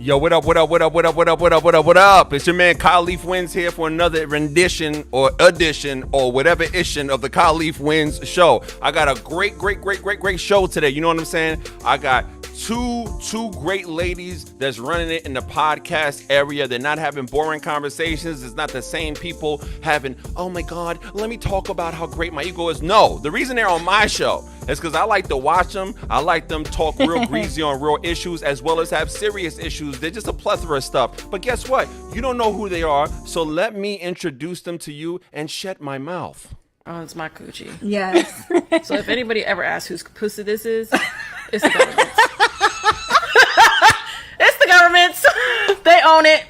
Yo, what up, what up, what up, what up, what up, what up, what up, what up? It's your man KaleafWins here for another rendition or edition or whatever issue of the KaleafWins show. I got a great show today. You know what I'm saying? I got two great ladies that's running it in the podcast area. They're not having boring conversations. It's not the same people having, oh my God, let me talk about how great my ego is. No, the reason they're on my show is because I like to watch them. I like them talk real greasy on real issues as well as have serious issues. They're just a plethora of stuff. But guess what? You don't know who they are. So let me introduce them to you and shut my mouth. Oh, it's my coochie. Yes. So if anybody ever asks whose pussy this is, it's the government's. It's the government's. They own it.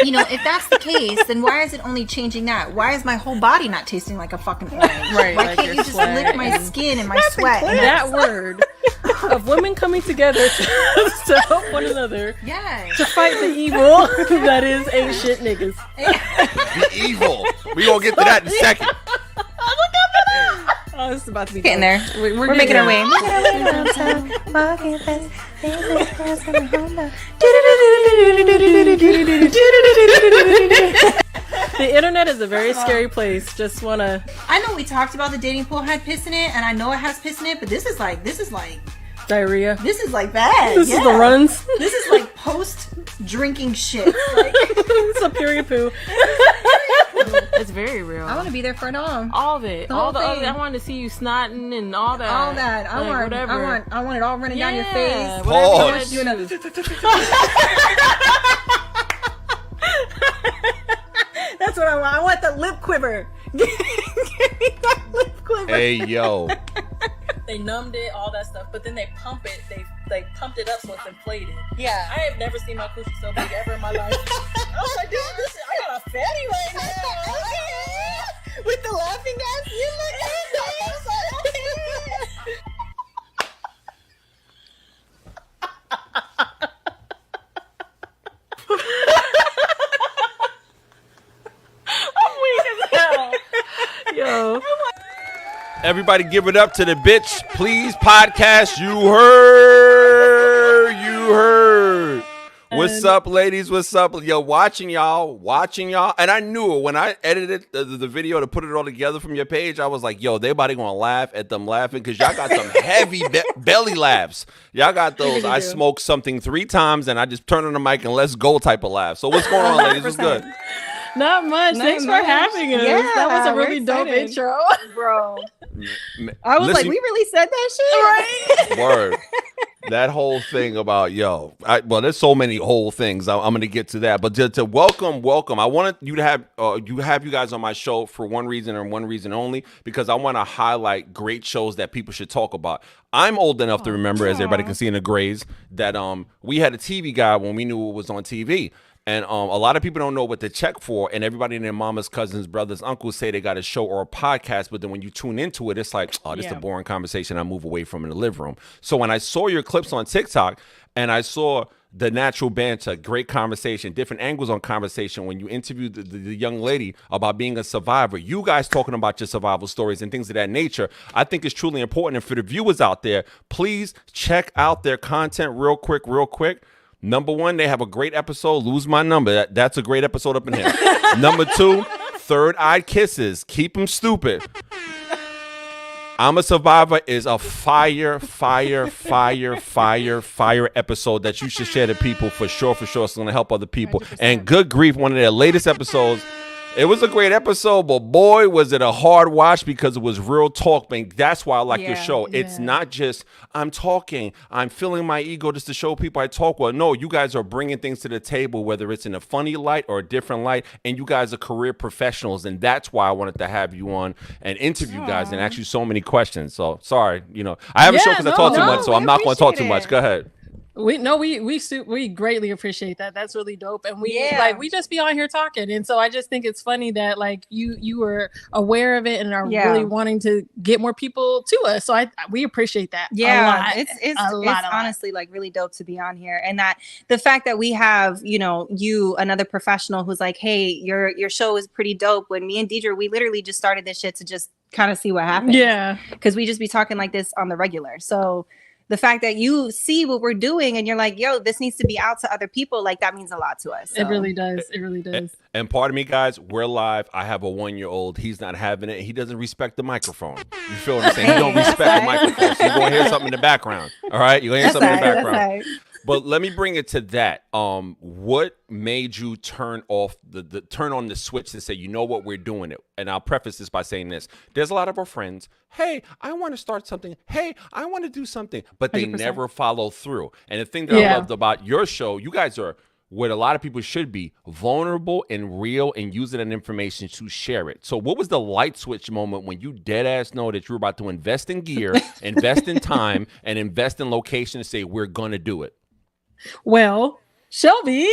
You know, if that's the case, then why is it only changing that? Why is my whole body not tasting like a fucking orange? Right, why like can't you just lick my skin and my sweat? And that word of women coming together to help one another. Yes. To fight the evil that is ain't shit niggas. The evil. We gonna get to that in a second. Oh, this is about to be getting there. We're making our way. The internet is a very scary place. Just wanna. I know we talked about the dating pool had piss in it, and I know it has piss in it, but this is like Diarrhea. this is like bad. This is the runs. This is like post drinking shit. Like, It's a period poo. It's very real. I want to be there for it all. All of it. The All whole the other. thing. I wanted to see you snotting and all that. All that. I Like, want. whatever. I want it all running down your face. Whatever Pause. you wanna do. That's what I want. I want the lip quiver. Give me that lip quiver. Hey, yo. They numbed it, all that stuff, but then they pump it. They pumped it up so it's inflated. Yeah. I have never seen my coochie so big ever in my life. I was like, dude, I got a fatty right now. Okay. With the laughing gas, you look at it. I'm weak as hell. Yo. Everybody give it up to the bitch, please. Podcast, you heard. What's up, ladies? What's up? Yo, watching y'all. And I knew it when I edited the video to put it all together from your page. I was like, yo, they about to gonna laugh at them laughing because y'all got some heavy belly laughs. Y'all got those I smoked something 3 times and I just turn on the mic and let's go type of laugh. So what's going on, ladies? What's good? Not much. Thanks for having us. Yeah, that was a we're really dope excited. intro. Bro. I was like, we really said that shit? Right. Word. That whole thing about, yo, well, there's so many whole things. I'm going to get to that. But to welcome. I wanted you to have you guys on my show for one reason and one reason only, because I want to highlight great shows that people should talk about. I'm old enough to remember, as everybody can see in the grays, that we had a TV guy when we knew it was on TV. And a lot of people don't know what to check for, and everybody and their mamas, cousins, brothers, uncles say they got a show or a podcast, but then when you tune into it, it's like, oh, this is a boring conversation I move away from in the living room. So when I saw your clips on TikTok and I saw the natural banter, great conversation, different angles on conversation, when you interviewed the young lady about being a survivor, you guys talking about your survival stories and things of that nature, I think is truly important. And for the viewers out there, please check out their content real quick. Number 1, they have a great episode, Lose My Number. That's a great episode up in here. Number 2, Third Eye Kisses. Keep them stupid. I'm a Survivor is a fire episode that you should share to people for sure. It's going to help other people. 100%. And good grief, one of their latest episodes. It was a great episode, but boy, was it a hard watch because it was real talk. Man, that's why I like your show. It's not just I'm talking, I'm filling my ego just to show people I talk well. No, you guys are bringing things to the table, whether it's in a funny light or a different light, and you guys are career professionals, and that's why I wanted to have you on and interview guys and ask you so many questions. So sorry, I have a show because I talk too much, so I'm not going to talk too much. Go ahead. We greatly appreciate that. That's really dope. And we just be on here talking. And so I just think it's funny that like you were aware of it and are really wanting to get more people to us. So we appreciate that. Yeah, it's honestly like really dope to be on here. And that the fact that we have, you, another professional who's like, hey, your show is pretty dope. When me and Deidre, we literally just started this shit to just kind of see what happens. Yeah. Because we just be talking like this on the regular. So the fact that you see what we're doing and you're like, yo, this needs to be out to other people, like that means a lot to us. So. It really does. It really does. And pardon me, guys, we're live. I have a 1-year-old. He's not having it. He doesn't respect the microphone. You feel what I'm saying? He don't respect the microphone. So you're going to hear something in the background. All right? You're going to hear something in the background. Right. But let me bring it to that. What made you turn off turn on the switch to say, you know what, we're doing it? And I'll preface this by saying this. There's a lot of our friends, hey, I want to start something. Hey, I want to do something. But they 100%. Never follow through. And the thing that I loved about your show, you guys are what a lot of people should be, vulnerable and real, and using that information to share it. So what was the light switch moment when you dead ass know that you're about to invest in gear, invest in time, and invest in location and say, we're going to do it? Well, Shelby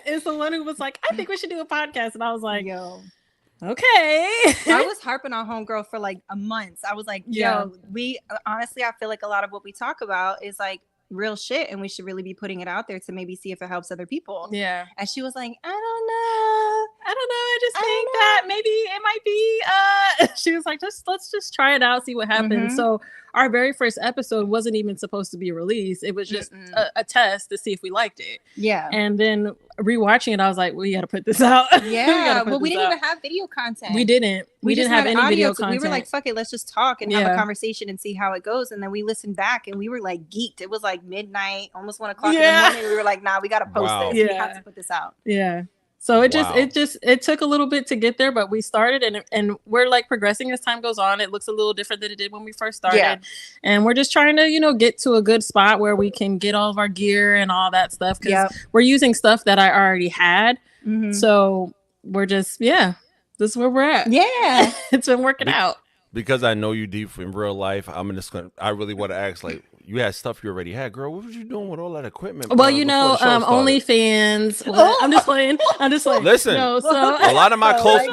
is the one who was like, I think we should do a podcast. And I was like, yo, okay. I was harping on homegirl for like a month. I was like, yo, we honestly, I feel like a lot of what we talk about is like real shit, and we should really be putting it out there to maybe see if it helps other people. Yeah. And she was like, I don't know. I just think that maybe it might be she was like, let's just try it out, see what happens. So our very first episode wasn't even supposed to be released. It was just a test to see if we liked it. Yeah. And then rewatching it, I was like, we got to put this out. Yeah. We didn't even have video content. We didn't. We didn't have any video content. We were like, fuck it, let's just talk and have a conversation and see how it goes. And then we listened back and we were like geeked. It was like midnight, almost 1 o'clock in the morning. We were like, nah, we got to post this. We have to put this out. Yeah. So it took a little bit to get there, but we started and we're like progressing as time goes on. It looks a little different than it did when we first started. And we're just trying to, get to a good spot where we can get all of our gear and all that stuff. Cause we're using stuff that I already had. So we're just, this is where we're at. Yeah. It's been working out. Because I know you deep in real life, I really want to ask, like, you had stuff you already had, girl. What was you doing with all that equipment? Well, OnlyFans. I'm just playing. Listen, a lot of my close.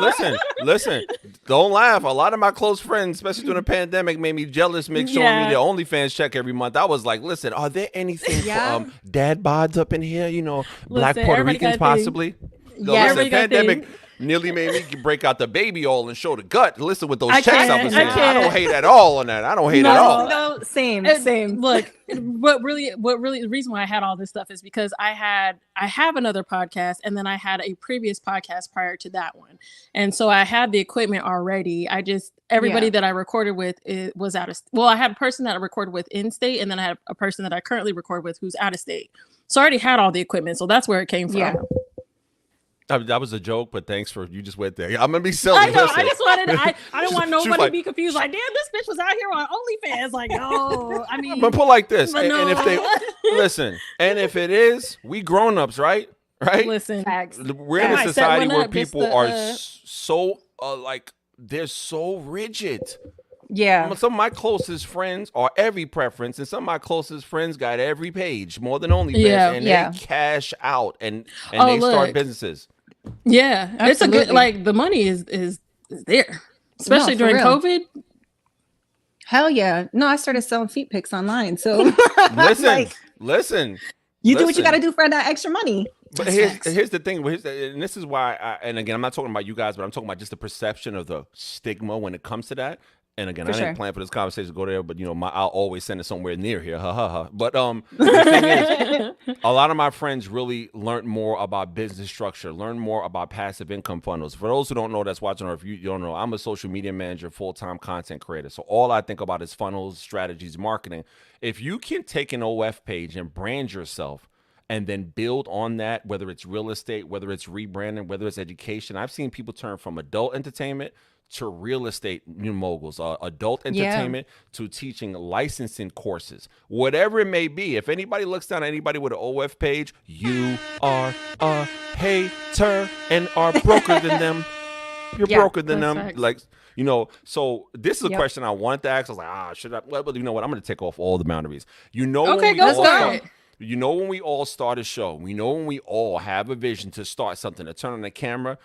Listen. Don't laugh. A lot of my close friends, especially during the pandemic, made me jealous. Showing me their OnlyFans check every month. I was like, listen, are there anything for dad bods up in here? Black Puerto Ricans possibly. Listen, pandemic nearly made me break out the baby oil and show the gut. Listen, with those checks I was saying, I don't hate at all on that. I don't hate at all. No, same. Look, what really the reason why I had all this stuff is because I have another podcast, and then I had a previous podcast prior to that one, and so I had the equipment already. Everybody that I recorded with was out of. Well, I had a person that I recorded with in state, and then I had a person that I currently record with who's out of state. So I already had all the equipment, so that's where it came from. Yeah. That was a joke, but thanks for you just went there. I'm gonna be silly. I know. Listen. I just wanted. I don't want nobody to be confused. Like, damn, this bitch was out here on OnlyFans. Like, no, I mean, but put like this, and if they listen, and if it is, we grown ups, right? Listen, we're in a society where people are so like they're so rigid. Yeah. Some of my closest friends are every preference, and some of my closest friends got every page more than OnlyFans, and they cash out and they start businesses. Yeah, absolutely. It's a good, like, the money is there, especially during COVID. Hell yeah. No, I started selling feet pics online. So listen. You do what you got to do for that extra money. But here's the thing, and this is why, and again, I'm not talking about you guys, but I'm talking about just the perception of the stigma when it comes to that. And again, I didn't plan for this conversation to go there, but I'll always send it somewhere near here. Ha ha ha. But the thing is, a lot of my friends really learned more about business structure, learn more about passive income funnels. For those who don't know, that's watching, or if you don't know, I'm a social media manager, full-time content creator. So all I think about is funnels, strategies, marketing. If you can take an OF page and brand yourself, and then build on that, whether it's real estate, whether it's rebranding, whether it's education. I've seen people turn from adult entertainment to real estate new moguls, adult entertainment to teaching licensing courses, whatever it may be. If anybody looks down at anybody with an OF page, you are a hater and are broker than them. You're broker than them. Facts. Like, so this is a question I wanted to ask. I was like, should I? Well, you know what? I'm going to take off all the boundaries. Okay, go. You know, when we all start a show, we know when we all have a vision to start something, to turn on the camera,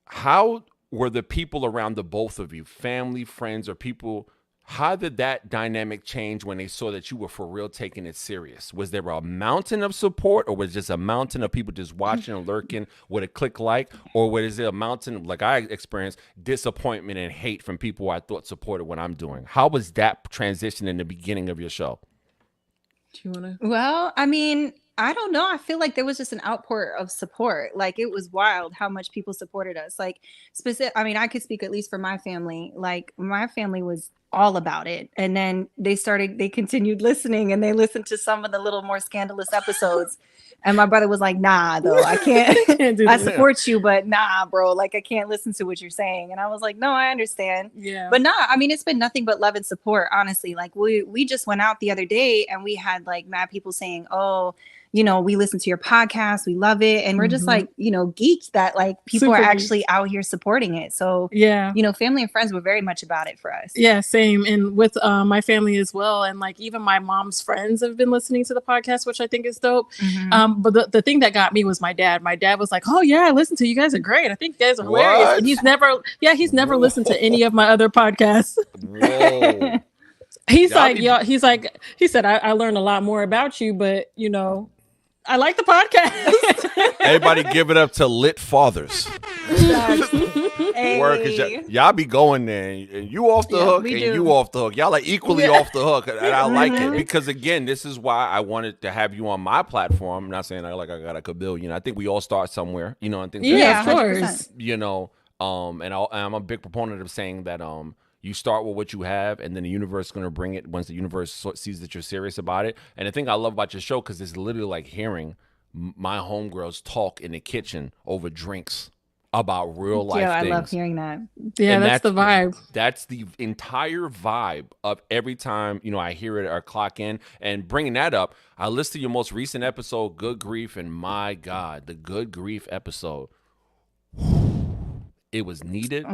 how were the people around the both of you, family, friends, or people, How did that dynamic change when they saw that you were for real taking it serious? Was there a mountain of support, or was it just a mountain of people just watching and lurking with a click like, or was it a mountain of, like I experienced, disappointment and hate from people I thought supported what I'm doing? How was that transition in the beginning of your show? Do you want to? Well, I mean, I don't know. I feel like there was just an outpour of support. Like, it was wild how much people supported us. Like, I mean, I could speak at least for my family. Like, my family was all about it. And then they continued listening, and they listened to some of the little more scandalous episodes. And my brother was like, nah, though, I can't. I support you, but nah, bro, like, I can't listen to what you're saying. And I was like, no, I understand. Yeah. But nah, I mean, it's been nothing but love and support, honestly. Like, we just went out the other day, and we had like mad people saying, oh, you know, we listen to your podcast, we love it. And we're just like, you know, geeked that like people are actually out here supporting it. So, yeah, you know, family and friends were very much about it for us. Yeah, same. And with my family as well. And like even my mom's friends have been listening to the podcast, which I think is dope. But the thing that got me was my dad. My dad was like, oh yeah, I listen to you guys are great. I think you guys are hilarious. And he's never listened to any of my other podcasts. Whoa. He said, I learned a lot more about you, but you know, I like the podcast. Everybody give it up to lit fathers. Hey. Word, cause y'all be going there, and you off the hook, and you off the hook. Y'all are equally off the hook, and I like it because again, this is why I wanted to have you on my platform. I'm not saying I got a kabillion. I think we all start somewhere, you know. I think of course, you know. And I'm a big proponent of saying that you start with what you have, and then the universe is going to bring it once the universe sees that you're serious about it. And the thing I love about your show, because it's literally like hearing my homegirls talk in the kitchen over drinks about real life things. I love hearing that. Yeah, that's the vibe. That's the entire vibe of every time, you know, I hear it or clock in. And bringing that up, I listened to your most recent episode, Good Grief, and my God, the Good Grief episode, it was needed.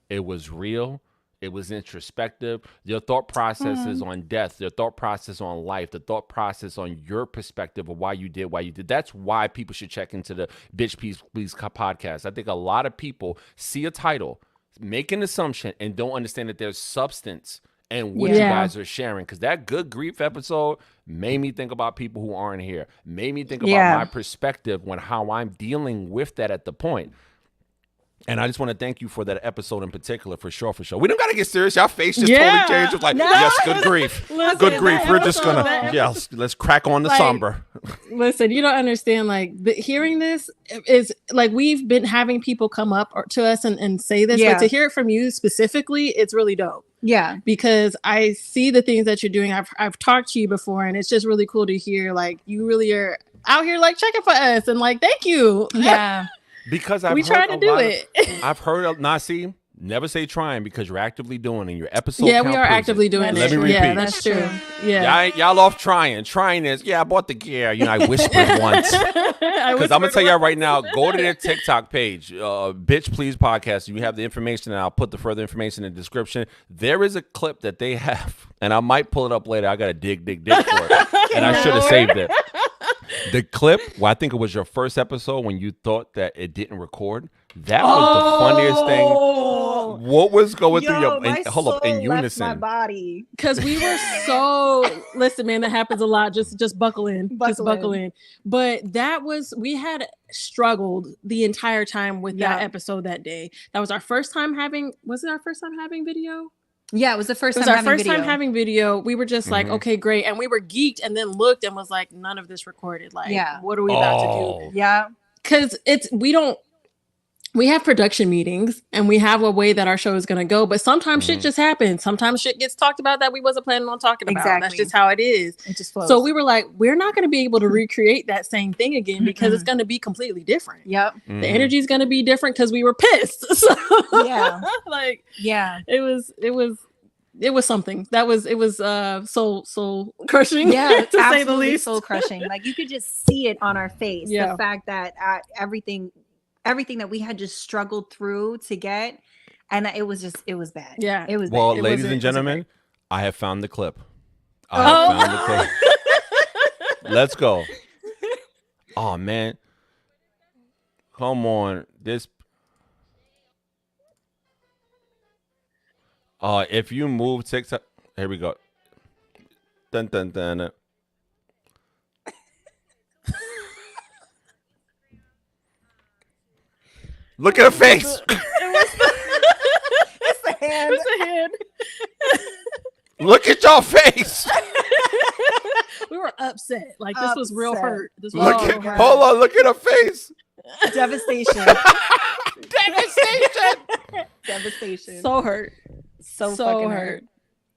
It was real. It was introspective. Your thought processes on death, your thought process on life, the thought process on your perspective of why you did. That's why people should check into the Bxtch Please podcast. I think a lot of people see a title, make an assumption, and don't understand that there's substance in what you guys are sharing. Because that Good Grief episode made me think about people who aren't here, made me think about my perspective when how I'm dealing with that at the point. And I just want to thank you for that episode in particular, for sure. We don't got to get serious. Y'all face just totally changed. It's like, yes, good grief. Good grief. We're just going to, let's crack on the somber. Listen, you don't understand. Like, hearing this is like, we've been having people come up to us and say this, but to hear it from you specifically, it's really dope. Yeah. Because I see the things that you're doing. I've talked to you before, and it's just really cool to hear, like, you really are out here, like, checking for us, and like, thank you. Yeah. Because we trying to do it. I've heard of Nasi. Never say trying, because you're actively doing it. Your episode. Yeah, we are actively doing it. Let me repeat. Yeah, that's true. Yeah, y'all off trying. Trying is I bought the gear. You know, I whispered once. Because I'm gonna tell y'all right now. Go to their TikTok page, Bxtch Please podcast. You have the information, and I'll put the further information in the description. There is a clip that they have, and I might pull it up later. I gotta dig for it, and I should have saved it. The clip, well, I think it was your first episode when you thought that it didn't record. That was the funniest thing. What was going through your in unison? My body, because we were so listen, man. That happens a lot. Just buckle in. Just buckle in. But we had struggled the entire time with that episode that day. That was our first time having. Was it our first time having video? Yeah, it was the first time. It was our first time having video. We were just like, okay, great, and we were geeked, and then looked and was like, none of this recorded. Like, what are we about to do? Yeah, because we have production meetings, and we have a way that our show is going to go, but sometimes shit just happens. Sometimes shit gets talked about that we wasn't planning on talking about. Exactly. That's just how it is. It just flows. So we were like, we're not going to be able to recreate that same thing again, because it's going to be completely different. Yep. The energy is going to be different because we were pissed. So it was something that was soul crushing, to say the least. Soul crushing. Like, you could just see it on our face. The fact that everything that we had just struggled through to get, and it was bad. Yeah, it was bad. Well, ladies and gentlemen, I have found the clip. Let's go. Oh man, come on, this. If you move TikTok, Here we go. Dun dun dun. Look at her face. It's a hand. It's a hand. Look at your face. We were upset. Like this was real hurt. This was hold on. Look at her face. Devastation. Devastation. Devastation. So hurt. So fucking hurt.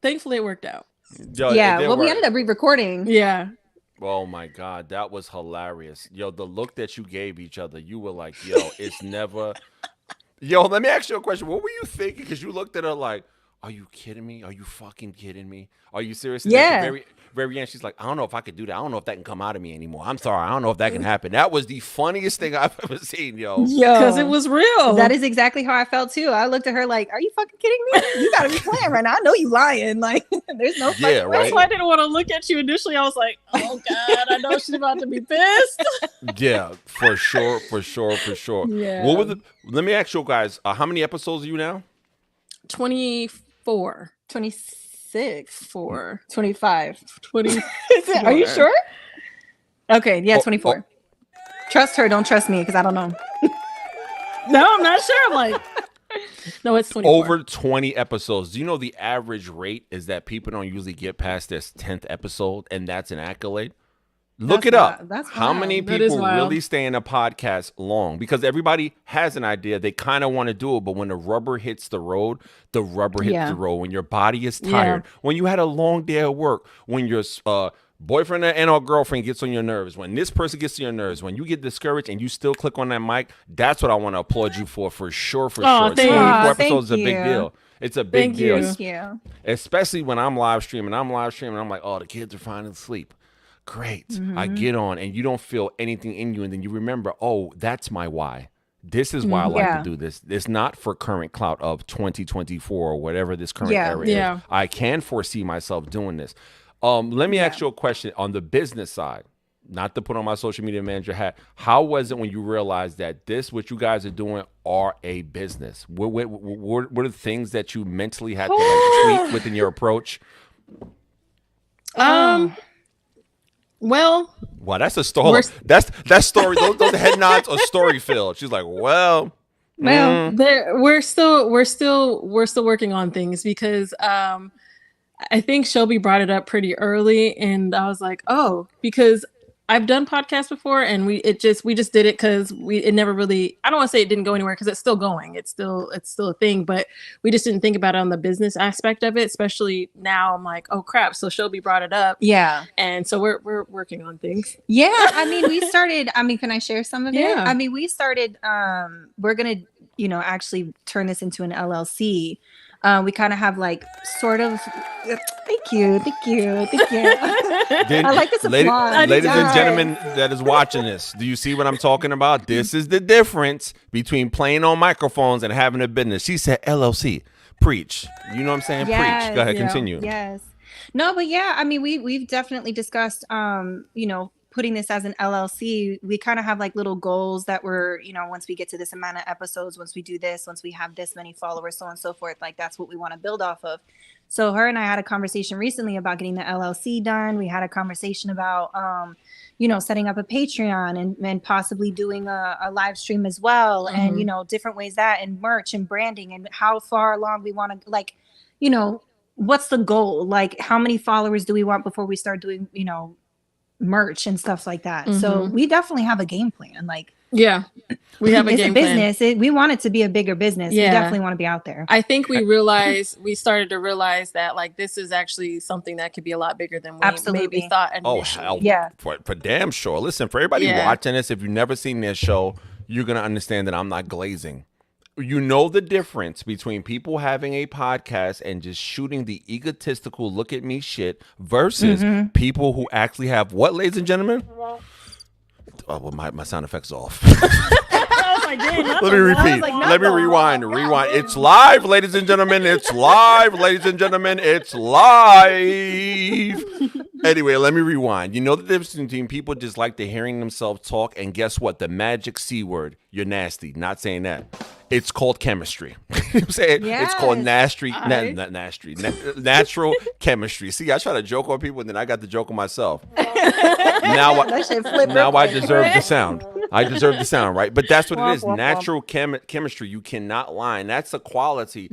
Thankfully, it worked out. Yo, yeah. We ended up re-recording. Yeah. Oh my God, that was hilarious. Yo, the look that you gave each other, you were like, yo, it's never. Yo, let me ask you a question. What were you thinking? Because you looked at her like, are you kidding me? Are you fucking kidding me? Are you serious? And yeah. At the very end, she's like, I don't know if I could do that. I don't know if that can come out of me anymore. I'm sorry. I don't know if that can happen. That was the funniest thing I've ever seen, yo. Because it was real. That is exactly how I felt too. I looked at her like, are you fucking kidding me? You gotta be playing right now. I know you lying. Like, there's no fucking right. That's why I didn't want to look at you initially. I was like, oh God, I know she's about to be pissed. Yeah, for sure. Yeah. Let me ask you guys, how many episodes are you now? 24. 26. 25. 20. Are you sure? Okay, yeah, 24. Trust her, don't trust me, because I don't know. No, I'm not sure. I'm like, no, it's 24. Over 20 episodes. Do you know the average rate is that people don't usually get past this 10th episode, and that's an accolade? Look it up. That's how many people really stay in a podcast long? Because everybody has an idea. They kind of want to do it, but when the rubber hits the road, the rubber hits the road. When your body is tired, when you had a long day at work, when your boyfriend and or girlfriend gets on your nerves, when this person gets on your nerves, when you get discouraged and you still click on that mic, that's what I want to applaud you for sure. 24 episodes is a big deal. It's a big deal. Thank you. Especially when I'm live streaming. I'm like, oh, the kids are finally asleep. Great. Mm-hmm. I get on and you don't feel anything in you. And then you remember, oh, that's my why. This is why I like to do this. It's not for current clout of 2024 or whatever this current era is. I can foresee myself doing this. Let me ask you a question on the business side, not to put on my social media manager hat. How was it when you realized that what you guys are doing are a business? What are the things that you mentally had to tweak within your approach? Well, that's a story. That story. Those head nods are story filled. She's like, we're still working on things because I think Shelby brought it up pretty early, and I was like, oh, because I've done podcasts before, and we just did it because it never really. I don't want to say it didn't go anywhere because it's still going. It's still a thing, but we just didn't think about it on the business aspect of it. Especially now, I'm like, oh crap! So Shelby brought it up, and so we're working on things. Yeah, I mean, we started. I mean, can I share some of it? Yeah. I mean, we started. We're gonna, actually turn this into an LLC. We kind of have like sort of. Thank you. I like this applause. Ladies and gentlemen that is watching this, do you see what I'm talking about? This is the difference between playing on microphones and having a business. She said LLC. Preach. You know what I'm saying? Yes, Preach. Go ahead, continue. Yes. No, but yeah, I mean, we've definitely discussed, putting this as an LLC. We kind of have like little goals that we're, once we get to this amount of episodes, once we do this, once we have this many followers, so on and so forth, like that's what we want to build off of. So her and I had a conversation recently about getting the LLC done. We had a conversation about, setting up a Patreon and possibly doing a live stream as well. Mm-hmm. And, different ways and merch and branding and how far along we want to, what's the goal? Like how many followers do we want before we start doing, merch and stuff like that. Mm-hmm. So we definitely have a game plan. We have a game business. plan. We want it to be a bigger business. We definitely want to be out there. I think we started to realize that this is actually something that could be a lot bigger than we maybe thought initially. Oh, hell, for damn sure. Listen, for everybody watching this, if you've never seen this show, you're going to understand that I'm not glazing. You know the difference between people having a podcast and just shooting the egotistical look at me shit versus people who actually have what, ladies and gentlemen? Oh, well, my sound effects off. Let me repeat. Let me rewind. It's live, ladies and gentlemen. It's live, ladies and gentlemen. It's live. Anyway, let me rewind. You know the difference between people just like to hearing themselves talk, and guess what? The magic C word. You're nasty. Not saying that. It's called chemistry. You know what I'm saying? Yes. It's called natural chemistry. See, I try to joke on people, and then I got the joke on myself. Now I deserve the sound. I deserve the sound, right? But that's what it is. Natural chemistry. You cannot lie. And that's a quality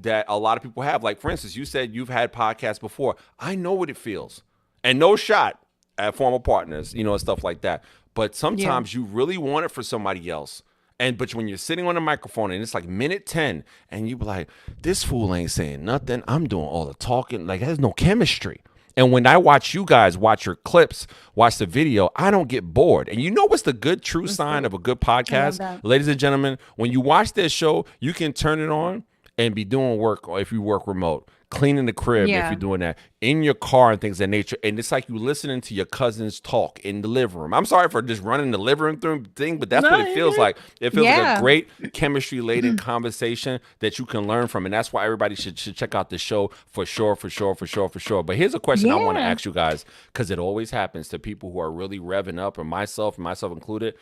that a lot of people have. Like, for instance, you said you've had podcasts before. I know what it feels. And no shot at former partners, you know, and stuff like that. But sometimes you really want it for somebody else. But when you're sitting on the microphone and it's like minute 10 and you be like, this fool ain't saying nothing. I'm doing all the talking. Like, there's no chemistry. And when I watch you guys watch your clips, watch the video, I don't get bored. And you know what's the good true sign of a good podcast? Ladies and gentlemen, when you watch this show, you can turn it on and be doing work, or if you work remote, cleaning the crib if you're doing that, in your car and things of that nature. And it's like you listening to your cousins talk in the living room. I'm sorry for just running the living room thing, but that's what it feels like. It feels like a great chemistry-laden conversation that you can learn from. And that's why everybody should check out the show for sure. But here's a question I want to ask you guys, because it always happens to people who are really revving up, and myself included.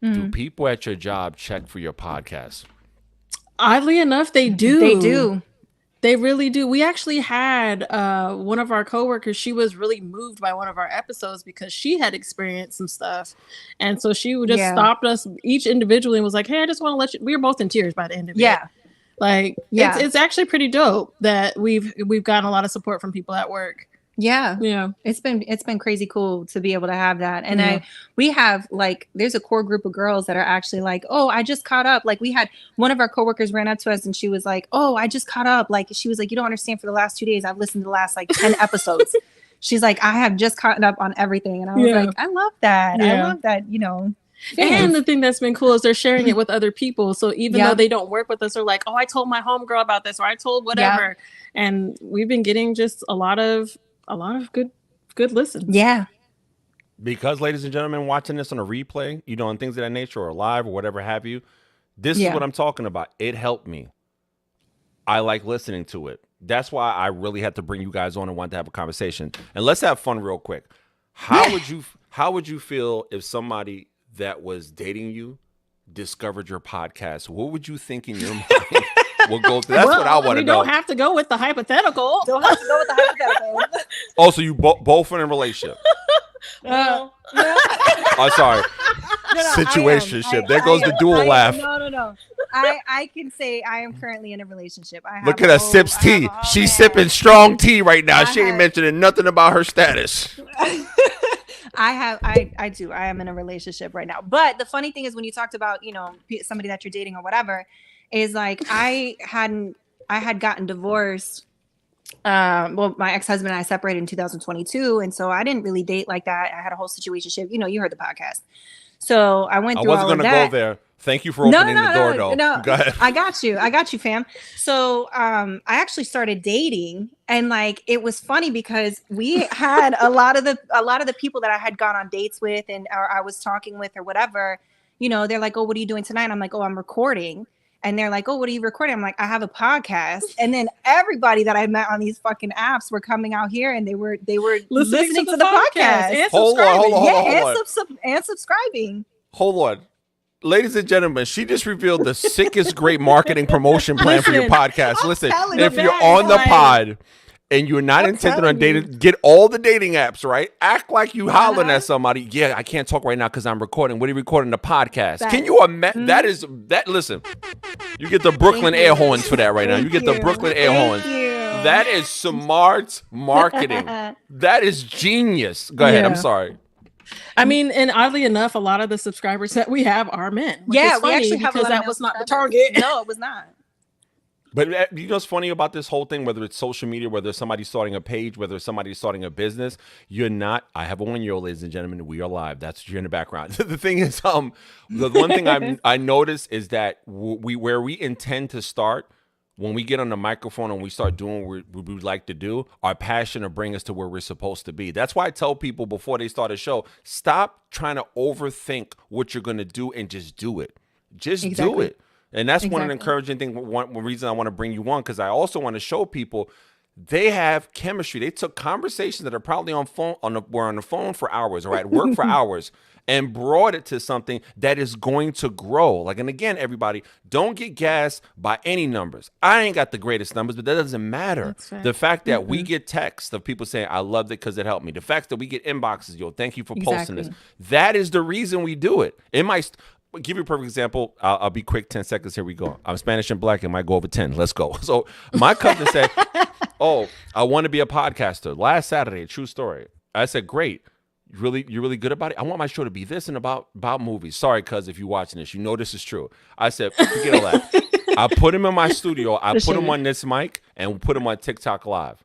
Do people at your job check for your podcast? Oddly enough, they do. They do. They really do. We actually had one of our coworkers. She was really moved by one of our episodes because she had experienced some stuff. And so she just stopped us each individually and was like, hey, I just want to let you. We were both in tears by the end of it. Like, it's actually pretty dope that we've gotten a lot of support from people at work. Yeah. It's been crazy cool to be able to have that. And we have, like, there's a core group of girls that are actually like, oh, I just caught up. Like, we had one of our coworkers ran up to us and she was like, oh, I just caught up. Like, she was like, you don't understand, for the last 2 days, I've listened to the last like 10 episodes. She's like, I have just caught up on everything. And I was like, I love that. I love that, you know. And the thing that's been cool is they're sharing it with other people. So even though they don't work with us, they're like, oh, I told my homegirl about this, or I told whatever. And we've been getting just a lot of good listens. Yeah. Because, ladies and gentlemen, watching this on a replay, you know, and things of that nature, or live or whatever have you, this is what I'm talking about. It helped me. I like listening to it. That's why I really had to bring you guys on and want to have a conversation. And let's have fun real quick. How would you feel if somebody that was dating you discovered your podcast? What would you think in your mind? We'll go through. That's what I want to know. We don't have to go with the hypothetical. Oh, so you both in a relationship? No. I'm sorry. Situationship. There goes the dual laugh. No. I can say I am currently in a relationship. Look at her sips tea. She's sipping strong tea right now. She ain't mentioning nothing about her status. I do. I am in a relationship right now. But the funny thing is, when you talked about, you know, somebody that you're dating or whatever, is like, I had gotten divorced. Well, my ex-husband and I separated in 2022. And so I didn't really date like that. I had a whole situationship. You know, you heard the podcast. So I went through all of that. I wasn't going to go there. Thank you for opening the door, though. No, go ahead. I got you, fam. So I actually started dating, and like, it was funny because we had a lot of the people that I had gone on dates with, and or I was talking with or whatever, you know, they're like, oh, what are you doing tonight? And I'm like, oh, I'm recording. And they're like, oh, what are you recording? I'm like, I have a podcast. And then everybody that I met on these fucking apps were coming out here, and they were listening to the podcast. And subscribing. And subscribing. Hold on. Ladies and gentlemen, she just revealed the sickest great marketing promotion plan for your podcast. Listen, if you're on the pod and you're not intended on dating, get all the dating apps, right? Act like you hollering at somebody. Yeah, I can't talk right now because I'm recording. What are you recording? The podcast. Can you imagine? Listen, you get the Brooklyn air horns for that right now. You get the Brooklyn air horns. That is smart marketing. That is genius. Go ahead. I'm sorry. I mean, and oddly enough, a lot of the subscribers that we have are men. We actually have, because that was not the target. No, it was not. But you know what's funny about this whole thing, whether it's social media, whether somebody's starting a page, whether somebody's starting a business, you're not, I have a 1-year-old, ladies and gentlemen, we are live. That's what you're in the background. The thing is, the one thing I noticed is that where we intend to start, when we get on the microphone and we start doing what we like to do, our passion will bring us to where we're supposed to be. That's why I tell people before they start a show, stop trying to overthink what you're going to do and just do it. Just do it. And that's one of the encouraging things, one reason I want to bring you on, because I also want to show people They have chemistry. They took conversations that are probably were on the phone for hours or at work for hours and brought it to something that is going to grow. Like, and again, everybody, don't get gassed by any numbers. I ain't got the greatest numbers, but that doesn't matter. The fact that we get texts of people saying, I loved it because it helped me. The fact that we get inboxes, yo, thank you for posting this. That is the reason we do it. It might... Give you a perfect example. I'll be quick. 10 seconds. Here we go. I'm Spanish and black. It might go over 10. Let's go. So my cousin said, "Oh, I want to be a podcaster." Last Saturday, true story. I said, "Great. You're really good about it. I want my show to be this and about movies." Sorry, cuz if you're watching this, you know this is true. I said, "Forget all that." I put him in my studio. I put him on this mic and put him on TikTok Live.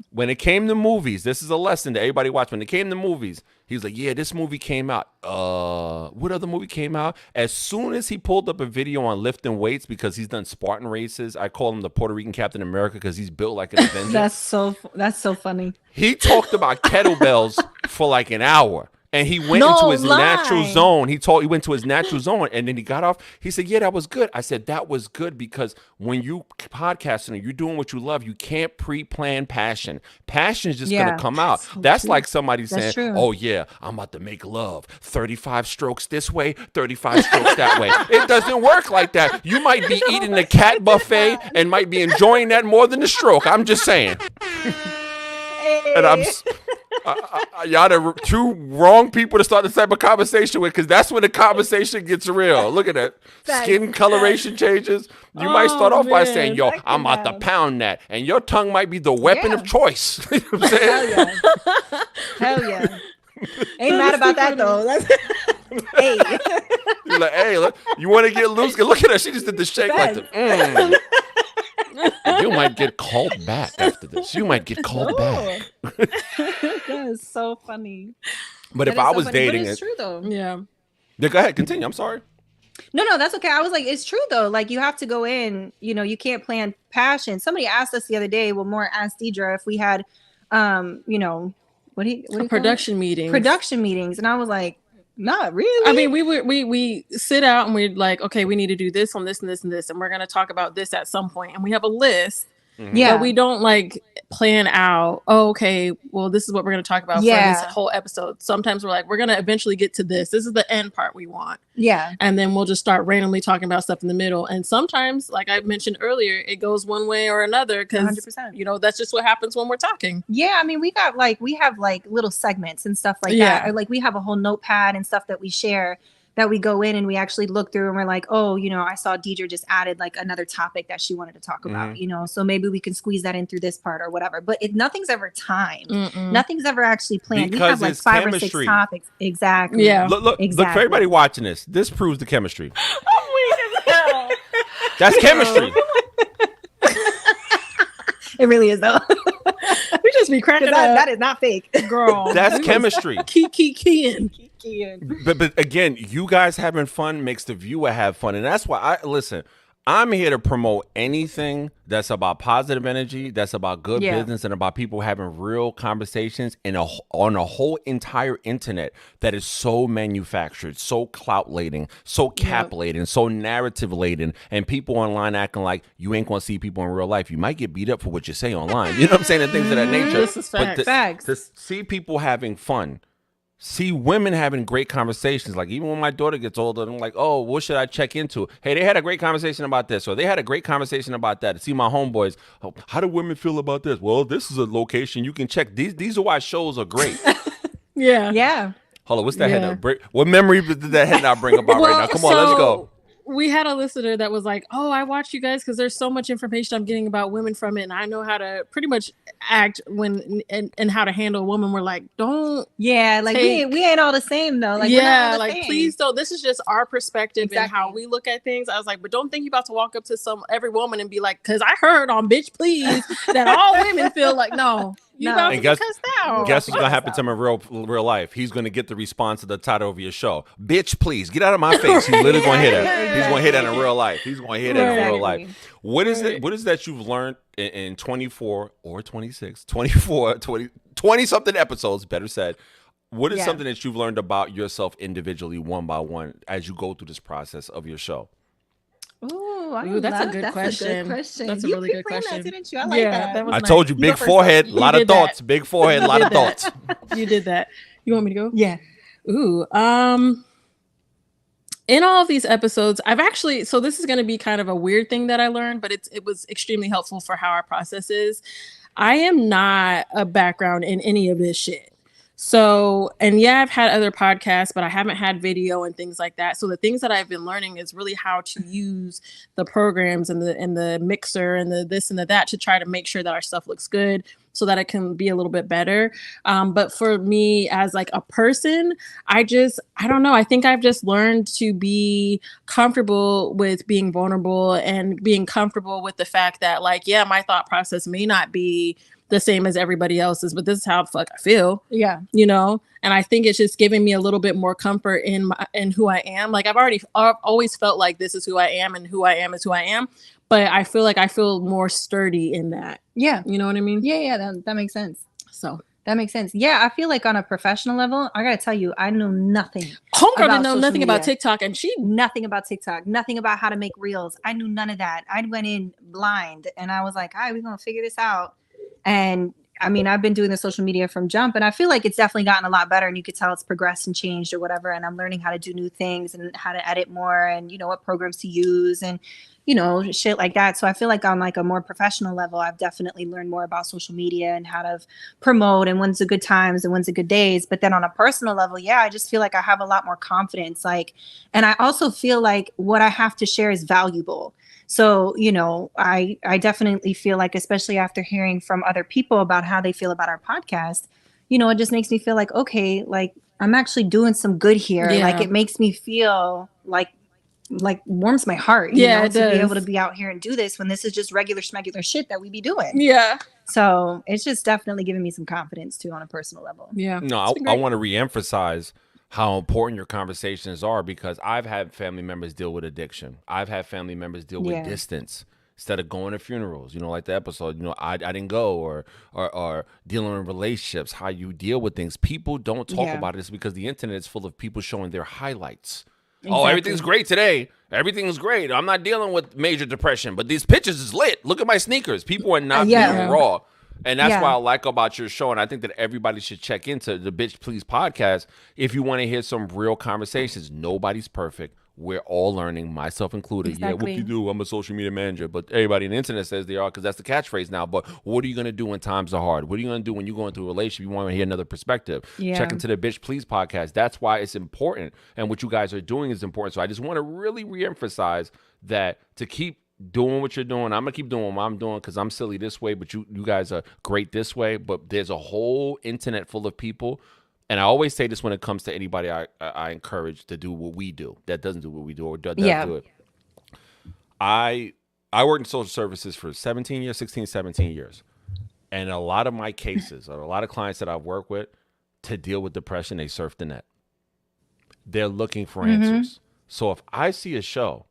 When it came to movies, this is a lesson to everybody watch. When it came to movies, he was like, yeah, this movie came out. What other movie came out? As soon as he pulled up a video on lifting weights, because he's done Spartan races, I call him the Puerto Rican Captain America because he's built like an Avenger. That's so funny. He talked about kettlebells for like an hour. And he went into his natural zone. He went to his natural zone, and then he got off. He said, yeah, that was good. I said, that was good because when you podcasting and you're doing what you love, you can't pre-plan passion. Passion is just going to come out. That's like somebody saying, oh, yeah, I'm about to make love. 35 strokes this way, 35 strokes that way. It doesn't work like that. You might be eating the cat buffet and might be enjoying that more than the stroke. I'm just saying. And I'm... y'all the two wrong people to start this type of conversation with, because that's when the conversation gets real. Look at that. Skin coloration changes. You might start off by saying, yo, I'm about to pound that. And your tongue might be the weapon of choice. You know what I'm saying? Hell yeah. Ain't mad about that, though. Hey. You're like, hey, look, you want to get loose? Look at her. She just did the shake like the, You might get called back after this. You might get called back. That is so funny. But if I was dating, it's true though. Yeah. Go ahead, continue. I'm sorry. No, that's okay. I was like, it's true though. Like you have to go in. You know, you can't plan passion. Somebody asked us the other day. Well, more asked Deidre if we had, you know, what do you production meetings. Production meetings, and I was like, not really. I mean, we sit out and we're like, okay, we need to do this on this and this and this, and we're gonna talk about this at some point, and we have a list. Yeah, but we don't like plan out. Oh, okay, well, this is what we're gonna talk about for this whole episode. Sometimes we're like, we're gonna eventually get to this. This is the end part we want. Yeah, and then we'll just start randomly talking about stuff in the middle. And sometimes, like I mentioned earlier, it goes one way or another because you know that's just what happens when we're talking. Yeah, I mean, we have like little segments and stuff like that. Or, like we have a whole notepad and stuff that we share. That we go in and we actually look through and we're like, oh, you know, I saw Deidre just added like another topic that she wanted to talk about, you know, so maybe we can squeeze that in through this part or whatever. But nothing's ever timed. Nothing's ever actually planned. Because we have like 5 or 6 topics. Exactly. Yeah. Look for everybody watching this. This proves the chemistry. Oh, weird as hell. That's chemistry. It really is though. We just be cracking up. That is not fake, girl. That's chemistry. Keying. But again, you guys having fun makes the viewer have fun, and that's why I'm here to promote anything that's about positive energy, that's about good business, and about people having real conversations on a whole entire internet that is so manufactured, so clout laden, so cap laden, so narrative laden, and people online acting like you ain't gonna see people in real life. You might get beat up for what you say online. You know what I'm saying? And things of that nature. This is facts. To see people having fun. See women having great conversations. Like even when my daughter gets older, I'm like, oh, what should I check into? Hey, they had a great conversation about this, or they had a great conversation about that. See my homeboys, oh, how do women feel about this? Well, this is a location you can check. These are why shows are great. Yeah. Hold on, what's that head nod? What memory did that head nod bring about right now? Come on, let's go. We had a listener that was like, oh, I watch you guys because there's so much information I'm getting about women from it, and I know how to pretty much act when and how to handle a woman. We're like, don't we ain't all the same though. Like, please don't. This is just our perspective and how we look at things. I was like, but don't think you're about to walk up to every woman and be like, because I heard on Bitch Please that all women feel like no. You about to get cussed out. Guess what's gonna happen to him in real life? He's gonna get the response to the title of your show. Bitch, please get out of my face. He's literally gonna hit that. He's gonna hit that in real life. He's gonna hit that in real life. What is it? What is that you've learned in 24 or 26, 24, 20 something episodes? Better said. What is something that you've learned about yourself individually, one by one, as you go through this process of your show? Ooh, Ooh, that's a good question. That's a really good question. That, didn't you? I like that. I told you, big forehead, a lot of thoughts. Big forehead, a lot of thoughts. You did that. You want me to go? Yeah. Ooh. In all of these episodes, I've actually, so this is going to be kind of a weird thing that I learned, but it was extremely helpful for how our process is. I am not a background in any of this shit. So, and yeah, I've had other podcasts, but I haven't had video and things like that. So the things that I've been learning is really how to use the programs and the mixer and the this and the that to try to make sure that our stuff looks good so that it can be a little bit better. But for me as like a person, I don't know. I think I've just learned to be comfortable with being vulnerable and being comfortable with the fact that like, yeah, my thought process may not be the same as everybody else's, but this is how the fuck I feel. Yeah. You know? And I think it's just giving me a little bit more comfort in who I am. Like I've always felt like this is who I am and who I am is who I am. But I feel like I feel more sturdy in that. Yeah. You know what I mean? Yeah. That makes sense. So that makes sense. Yeah. I feel like on a professional level, I got to tell you, I know nothing. Homegirl didn't know nothing about TikTok and nothing about TikTok, nothing about how to make reels. I knew none of that. I went in blind and I was like, all right, we're going to figure this out. And I mean, I've been doing the social media from jump and I feel like it's definitely gotten a lot better and you could tell it's progressed and changed or whatever. And I'm learning how to do new things and how to edit more and, you know, what programs to use and, you know, shit like that. So I feel like on like a more professional level, I've definitely learned more about social media and how to promote and when's the good times and when's the good days. But then on a personal level, yeah, I just feel like I have a lot more confidence. Like, and I also feel like what I have to share is valuable. So, you know, I definitely feel like, especially after hearing from other people about how they feel about our podcast, you know, it just makes me feel like, okay, like I'm actually doing some good here. Yeah. Like it makes me feel like warms my heart, you know, to be able to be out here and do this when this is just regular schmegular shit that we be doing. Yeah. So it's just definitely giving me some confidence too on a personal level. Yeah. No, I want to reemphasize how important your conversations are because I've had family members deal with addiction. I've had family members deal with distance instead of going to funerals, you know, like the episode, you know, I didn't go or dealing with relationships, how you deal with things. People don't talk about this because the internet is full of people showing their highlights. Exactly. Oh, everything's great today. Everything's great. I'm not dealing with major depression, but these pictures is lit. Look at my sneakers. People are not being raw. And that's what I like about your show. And I think that everybody should check into the Bitch Please podcast if you want to hear some real conversations. Nobody's perfect. We're all learning, myself included. Exactly. Yeah, what you do? I'm a social media manager. But everybody on the internet says they are because that's the catchphrase now. But what are you going to do when times are hard? What are you going to do when you go into a relationship? You want to hear another perspective. Yeah. Check into the Bitch Please podcast. That's why it's important. And what you guys are doing is important. So I just want to really reemphasize that to keep doing what you're doing. I'm going to keep doing what I'm doing because I'm silly this way, but you guys are great this way. But there's a whole internet full of people. And I always say this when it comes to anybody I encourage to do what we do that doesn't do what we do or does do it. I worked in social services for 16, 17 years. And a lot of my cases, or a lot of clients that I've worked with to deal with depression, they surf the net. They're looking for answers. So if I see a show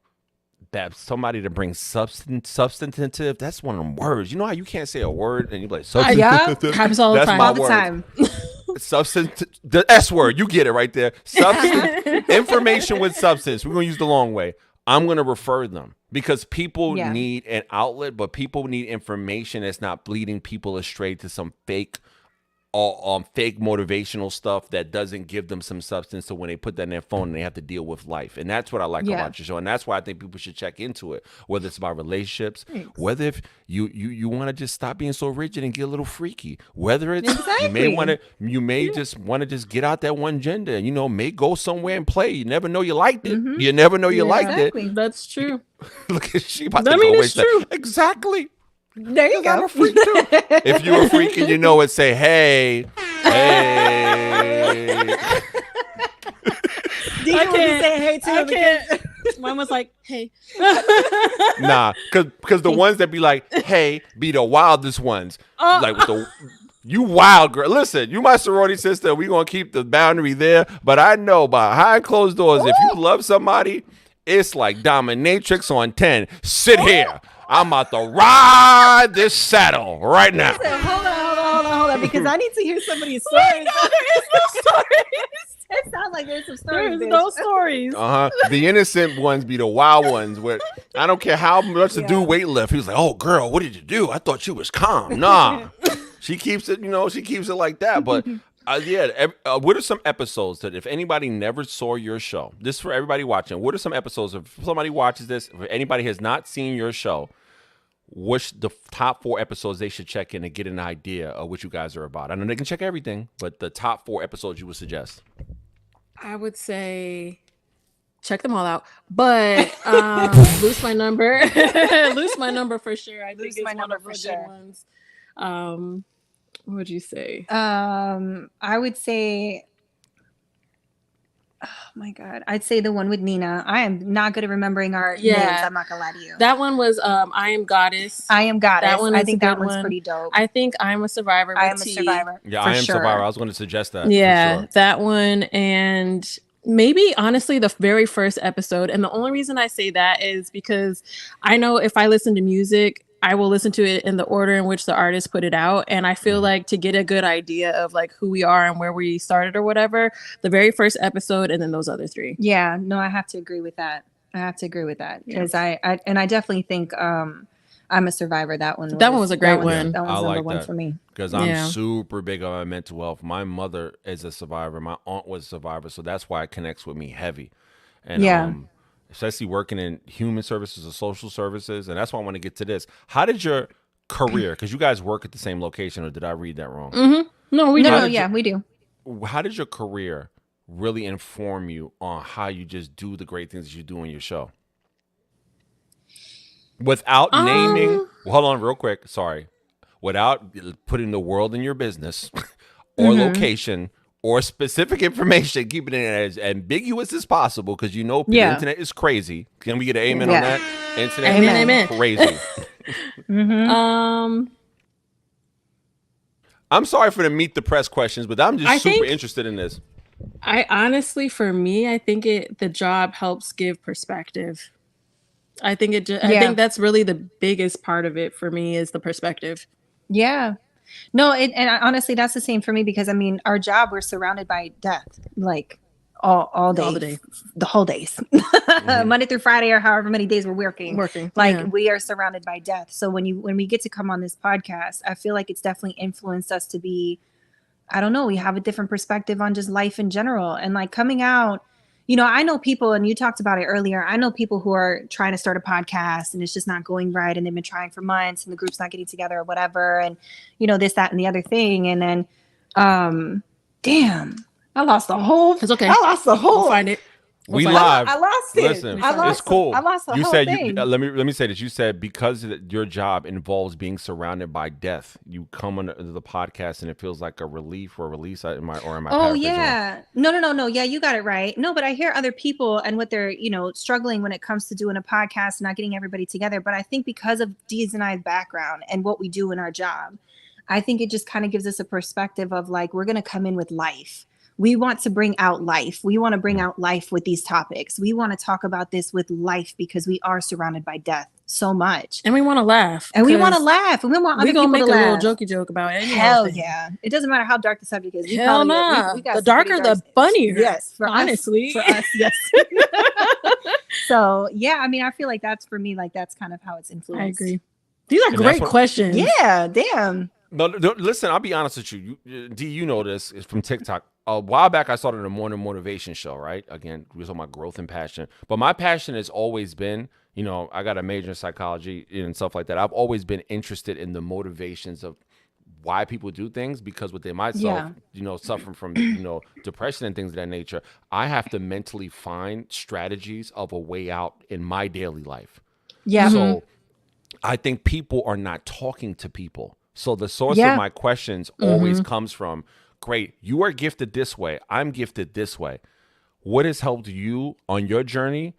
that somebody to bring substantive, that's one of them words. You know how you can't say a word and you're like, substantive? Happens all the time. All the time. Substance, the S word, you get it right there. Substance, information with substance. We're going to use the long way. I'm going to refer them because people need an outlet, but people need information that's not leading people astray to some fake motivational stuff that doesn't give them some substance. So when they put that in their phone and they have to deal with life. And that's what I like about your show. And that's why I think people should check into it, whether it's about relationships, whether if you want to just stop being so rigid and get a little freaky, whether it's you may just want to just get out that one gender and, you know, may go somewhere and play. You never know you liked it. You never know you liked it. That's true. Look at she about to go it's true. Exactly. There you go. I'm a freak too. If you're a freak and you know it, say, hey. I can't say hey to I can't. Mine was like, hey. Nah, because the ones that be like, hey, be the wildest ones. Like with you wild girl. Listen, you my sorority sister. We gonna keep the boundary there. But I know behind closed doors, if you love somebody, it's like dominatrix on 10. Sit here. I'm about to ride this saddle right now. Listen, hold on, because I need to hear somebody's stories. There is no stories. It sounds like there's some stories. There's no stories. The innocent ones be the wild ones. Where I don't care how much the dude weight lift. He was like, "Oh, girl, what did you do? I thought you was calm." Nah, she keeps it. She keeps it like that. But what are some episodes that if anybody never saw your show, this is for everybody watching, what are some episodes if somebody watches this, if anybody has not seen your show, what's the top 4 episodes they should check in and get an idea of what you guys are about? I know they can check everything, but the top 4 episodes you would suggest. I would say check them all out, but Lose My Number. Lose My Number for sure. I think it's one of the good ones. What would you say? I would say, oh my God, I'd say the one with Nina. I am not good at remembering our names. I'm not gonna lie to you. That one was I Am Goddess. I Am Goddess. That one I think that one's pretty dope. I think I'm a Survivor. I Am a Survivor. Yeah, I Am Survivor. I was going to suggest that. Yeah, for sure. that one, and maybe honestly the very first episode. And the only reason I say that is because I know if I listen to music, I will listen to it in the order in which the artist put it out. And I feel like to get a good idea of like who we are and where we started or whatever, the very first episode and then those other 3. Yeah, no, I have to agree with that. Because I definitely think I'm a Survivor. That one was a great one. That was number 1 for me. Because I'm super big on my mental health. My mother is a survivor. My aunt was a survivor. So that's why it connects with me heavy. And especially working in human services or social services. And that's why I want to get to this. How did your career, because you guys work at the same location, or did I read that wrong? Mm-hmm. No, we do. We do. How did your career really inform you on how you just do the great things that you do in your show? Without naming, hold on real quick. Sorry. Without putting the world in your business or location or specific information, keeping it as ambiguous as possible, because the internet is crazy. Can we get an amen on that? Internet amen. Crazy. I'm sorry for the meet the press questions, but I'm just super interested in this. I honestly, for me, I think the job helps give perspective. I think I think that's really the biggest part of it for me is the perspective. Yeah. No, and honestly, that's the same for me, because I mean, our job, we're surrounded by death, like all day, the whole days, Monday through Friday, or however many days we're working. We are surrounded by death. So when we get to come on this podcast, I feel like it's definitely influenced us to be, I don't know, we have a different perspective on just life in general. And like coming out, I know people, and you talked about it earlier, I know people who are trying to start a podcast and it's just not going right, and they've been trying for months and the group's not getting together or whatever, and this, that, and the other thing. And then damn, I lost the whole We'll find it. We live. I lost it. Listen, it's cool. I lost the you whole said thing. Let me say this. You said because your job involves being surrounded by death, you come on the podcast and it feels like a relief or a release. Am I Oh yeah. No. Yeah, you got it right. No, but I hear other people and what they're struggling when it comes to doing a podcast and not getting everybody together. But I think because of Dee's and I's background and what we do in our job, I think it just kind of gives us a perspective of like, we're going to come in with life. We want to bring out life. We want to bring out life with these topics. We want to talk about this with life because we are surrounded by death so much. And we want to laugh. And we want to laugh. And we want other people to laugh. We're going to make a little jokey joke about it. Hell yeah. It doesn't matter how dark the subject is. Hell no. The darker, the funnier. Yes. Honestly. For us, yes. So, yeah, I mean, I feel like that's, for me, like that's kind of how it's influenced. I agree. These are great questions. Yeah, damn. No, listen, I'll be honest with you. D, you know this. It's from TikTok. A while back, I started a morning motivation show, right? Again, we're talking about growth and passion. But my passion has always been, I got a major in psychology and stuff like that. I've always been interested in the motivations of why people do things, because within myself, suffering from, depression and things of that nature, I have to mentally find strategies of a way out in my daily life. Yeah. So I think people are not talking to people. So the source of my questions always comes from, great, you are gifted this way. I'm gifted this way. What has helped you on your journey?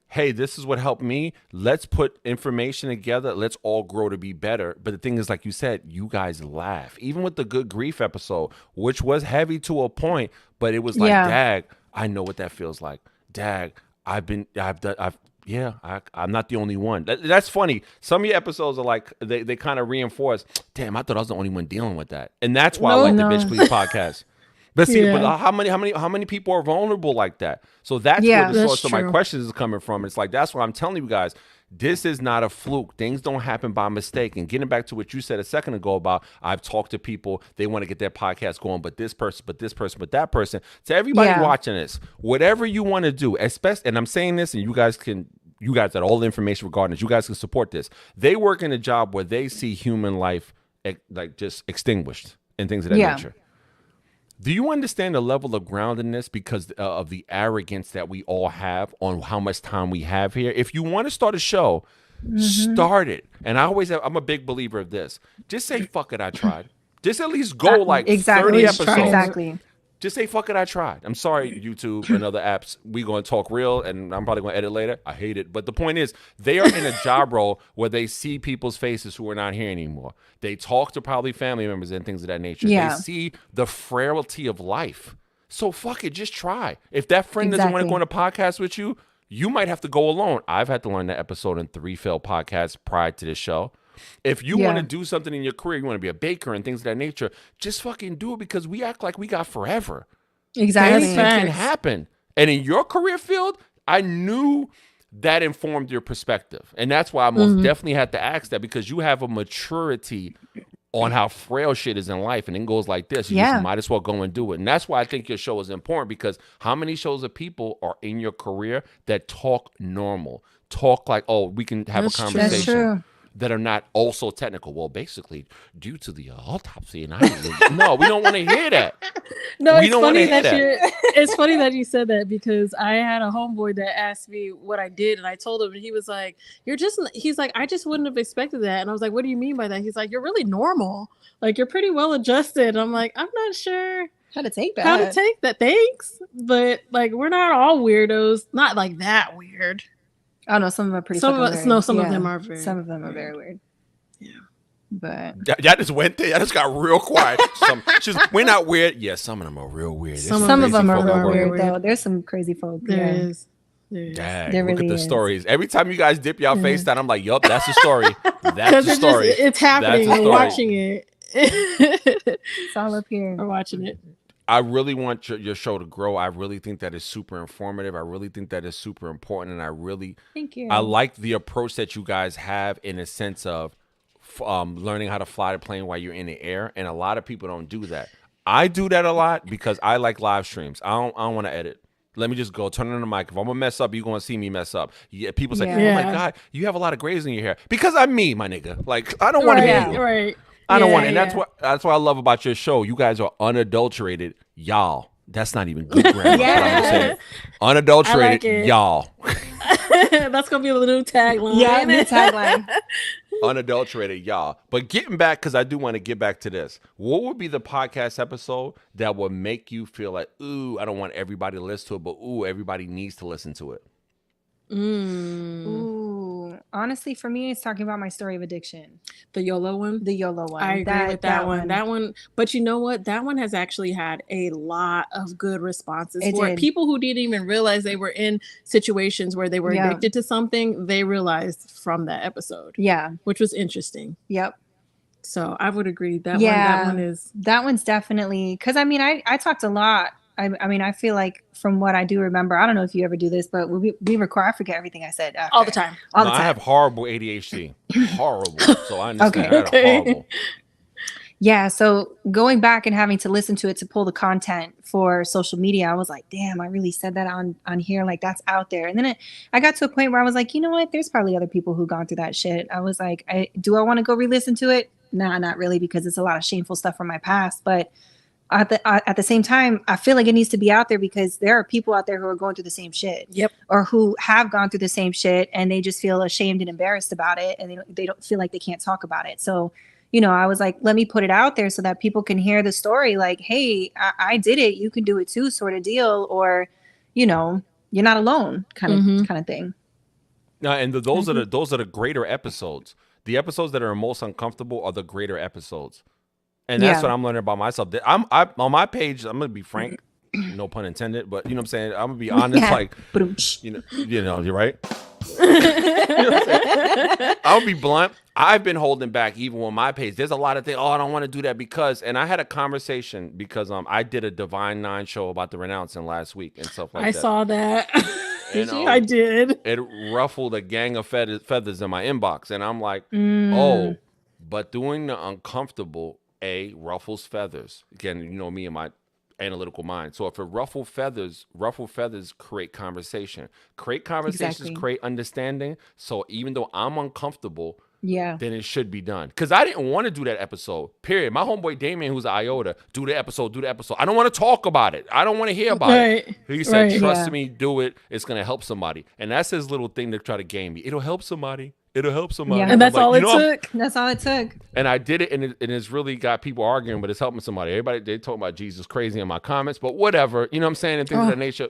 Hey, this is what helped me. Let's put information together. Let's all grow to be better. But the thing is, like you said, you guys laugh. Even with the Good Grief episode, which was heavy to a point, but it was like, dag, I know what that feels like. Dag, I'm not the only one. That's funny. Some of your episodes are like, they kind of reinforce, damn, I thought I was the only one dealing with that. And that's why I like the Bxtch Please podcast. But see, but how many people are vulnerable like that? So that's where the source of my questions is coming from. It's like, that's why I'm telling you guys, this is not a fluke. Things don't happen by mistake. And getting back to what you said a second ago about, I've talked to people, they want to get their podcast going, but this person, but that person. To everybody watching this, whatever you want to do, especially, and I'm saying this, and you guys got all the information regarding this, you guys can support this. They work in a job where they see human life like just extinguished and things of that nature. Do you understand the level of groundedness because of the arrogance that we all have on how much time we have here? If you want to start a show, start it. And I'm a big believer of this. Just say, fuck it, I tried. Just at least go 30 episodes. Exactly. Just say, fuck it, I tried. I'm sorry, YouTube and other apps. We going to talk real, and I'm probably going to edit later. I hate it. But the point is, they are in a job role where they see people's faces who are not here anymore. They talk to probably family members and things of that nature. They see the frailty of life. So fuck it, just try. If that friend doesn't want to go on a podcast with you, you might have to go alone. I've had to learn that episode in 3 failed podcasts prior to this show. If you want to do something in your career, you want to be a baker and things of that nature, just fucking do it, because we act like we got forever. Exactly. Anything can happen. And in your career field, I knew that informed your perspective. And that's why I most definitely had to ask that, because you have a maturity on how frail shit is in life. And it goes like this. You just might as well go and do it. And that's why I think your show is important, because how many shows of people are in your career that talk normal, talk like, oh, we can have a conversation. That's true. That are not also technical. Well, basically, due to the autopsy, and no, we don't want to hear that. No, it's funny that you said that, because I had a homeboy that asked me what I did, and I told him, and he was like, he's like, I just wouldn't have expected that. And I was like, what do you mean by that? He's like, you're really normal. Like, you're pretty well adjusted. I'm like, I'm not sure how to take that. Thanks. But like, we're not all weirdos. Not like that weird. Oh no, some of them are pretty. Some of them are very. Some of them are very weird. Yeah, but y'all just went there. Y'all just got real quiet. We're not weird. Yeah, some of them are real weird. Some of them are real weird though. There's some crazy folks. There is. Dang, there really look at the stories. Every time you guys dip y'all face down, I'm like, yup, that's the story. That's the story. It's happening. We're watching it. It's all up here. We're watching it. I really want your show to grow. I really think that is super informative. I really think that is super important. And thank you. I like the approach that you guys have in a sense of learning how to fly the plane while you're in the air. And a lot of people don't do that. I do that a lot because I like live streams. I don't want to edit. Let me just go turn on the mic. If I'm gonna mess up, you're gonna see me mess up. Yeah, people say, "Oh my God, you have a lot of grays in your hair." Because I'm me, my nigga. Like, I don't want to be you. Right. I don't want it. And that's what I love about your show. You guys are unadulterated, y'all. That's not even good grammar. But I'm gonna say it. Unadulterated, y'all. That's gonna be a little tagline. Yeah, new tagline. Unadulterated, y'all. But getting back, because I do want to get back to this. What would be the podcast episode that would make you feel like, ooh, I don't want everybody to listen to it, but ooh, everybody needs to listen to it? Ooh, honestly, for me, it's talking about my story of addiction. The YOLO one? The YOLO one. I agree with that one. That one, but you know what? That one has actually had a lot of good responses. For people who didn't even realize they were in situations where they were addicted to something, they realized from that episode. Yeah. Which was interesting. Yep. So I would agree. That one's definitely, because I mean, I talked a lot. I mean, I feel like from what I do remember, I don't know if you ever do this, but we record, I forget everything I said after. All the time. I have horrible ADHD. Horrible. So I understand. Okay. Horrible. Yeah. So going back and having to listen to it to pull the content for social media, I was like, damn, I really said that on here. Like, that's out there. And then I got to a point where I was like, you know what? There's probably other people who gone through that shit. I was like, do I want to go re-listen to it? Nah, not really, because it's a lot of shameful stuff from my past. But at the same time, I feel like it needs to be out there because there are people out there who are going through the same shit. Yep. Or who have gone through the same shit and they just feel ashamed and embarrassed about it. And they don't feel like they can't talk about it. So, you know, I was like, let me put it out there so that people can hear the story. Like, hey, I did it. You can do it too, sort of deal. Or, you know, you're not alone kind of thing. And those are the greater episodes. The episodes that are most uncomfortable are the greater episodes. And that's what I'm learning about myself. I'm on my page, I'm going to be frank, no pun intended, but you know what I'm saying? I'm going to be honest, like, you know, you're right. I'll be blunt. I've been holding back even on my page. There's a lot of things. Oh, I don't want to do that because, and I had a conversation because I did a Divine Nine show about the renouncing last week and stuff like that. I saw that. And, I did. It ruffled a gang of feathers in my inbox, and I'm like, oh, but doing the uncomfortable ruffles feathers. Again, you know me and my analytical mind. So if it ruffle feathers create conversation. Create conversations, Exactly. create understanding. So even though I'm uncomfortable, yeah, then it should be done. Because I didn't want to do that episode, period. My homeboy Damien, who's an IOTA, do the episode. I don't want to talk about it. I don't want to hear about it. He said, trust me, do it. It's going to help somebody. And that's his little thing to try to game me. It'll help somebody. It'll help somebody. Yeah. And that's all it took. That's all it took. And I did it, and it's really got people arguing, but it's helping somebody. Everybody, they talking about Jesus crazy in my comments, but whatever. You know what I'm saying? And things of that nature.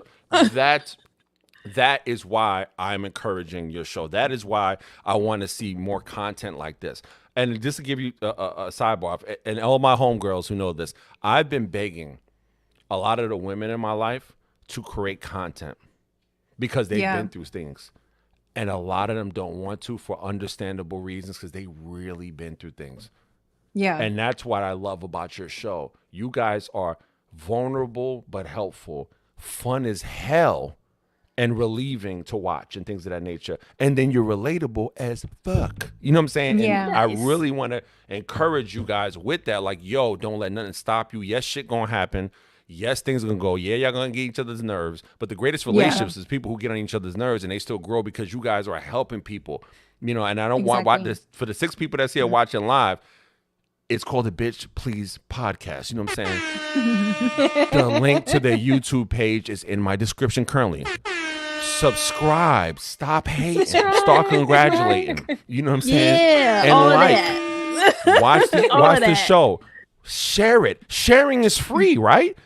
That is why I'm encouraging your show. That is why I want to see more content like this. And just to give you a sidebar, and all my homegirls who know this, I've been begging a lot of the women in my life to create content because they've been through things. And a lot of them don't want to for understandable reasons because they really been through things. Yeah. And that's what I love about your show. You guys are vulnerable but helpful, fun as hell, and relieving to watch and things of that nature. And then you're relatable as fuck. You know what I'm saying? Yeah. And I really want to encourage you guys with that. Like, yo, don't let nothing stop you. Yes, shit gonna happen. Yes, things are gonna go. Yeah, y'all gonna get each other's nerves. But the greatest relationships is people who get on each other's nerves and they still grow because you guys are helping people. You know, and I don't want this for the 6 people that's here watching live. It's called the Bxtch Please podcast. You know what I'm saying? The link to their YouTube page is in my description currently. Subscribe. Stop hating. Start congratulating. You know what I'm saying? Yeah, and all like, of that. watch the show. Share it. Sharing is free, right?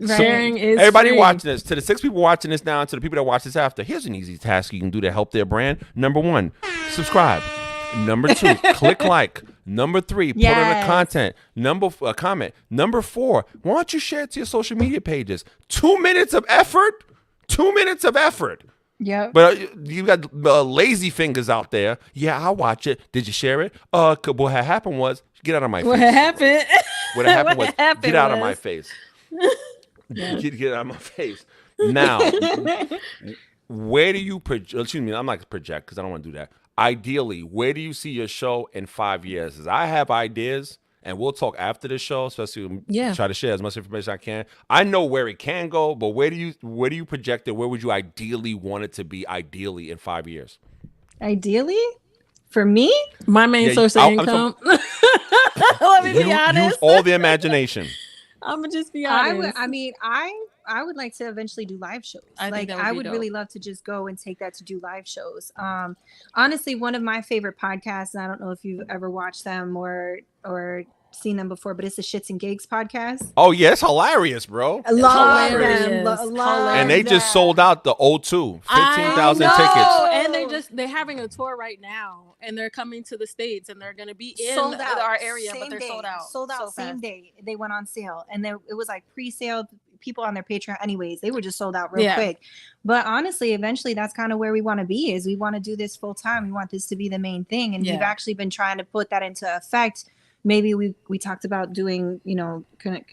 Sharing is everybody free. watching this, to the 6 people watching this now, and to the people that watch this after, here's an easy task you can do to help their brand. Number 1, subscribe. Number 2, click like. Number 3, put on the content. Comment. Number 4, why don't you share it to your social media pages? 2 minutes of effort. 2 minutes of effort. Yeah. But you got lazy fingers out there. Yeah, I'll watch it. Did you share it? What had happened was, get out of my face. What happened? What happened was, get out of my face. Get out of my face. Now, where do you excuse me, I'm not project because I don't want to do that. Ideally, where do you see your show in 5 years? Because I have ideas, and we'll talk after the show, especially try to share as much information as I can. I know where it can go, but where do you project it? Where would you ideally want it to be ideally in 5 years? Ideally? For me? My main source of income. Let me be honest. Use all the imagination. I'm gonna just be honest. I would like to eventually do live shows. I would really love to just go and take that to do live shows. Honestly, one of my favorite podcasts, and I don't know if you've ever watched them or seen them before, but it's the Shits and Gigs podcast. Oh yeah, it's hilarious, bro. I love them. And they just sold out the O2, 15,000 tickets. And they're having a tour right now, and they're coming to the States, and they're going to be in our area, but they're sold out. Sold out same day. They went on sale, and it was like pre-sale. People on their Patreon anyways, they were just sold out real quick. But honestly, eventually that's kind of where we want to be, is we want to do this full time. We want this to be the main thing. And we've actually been trying to put that into effect. Maybe we talked about doing, go ahead.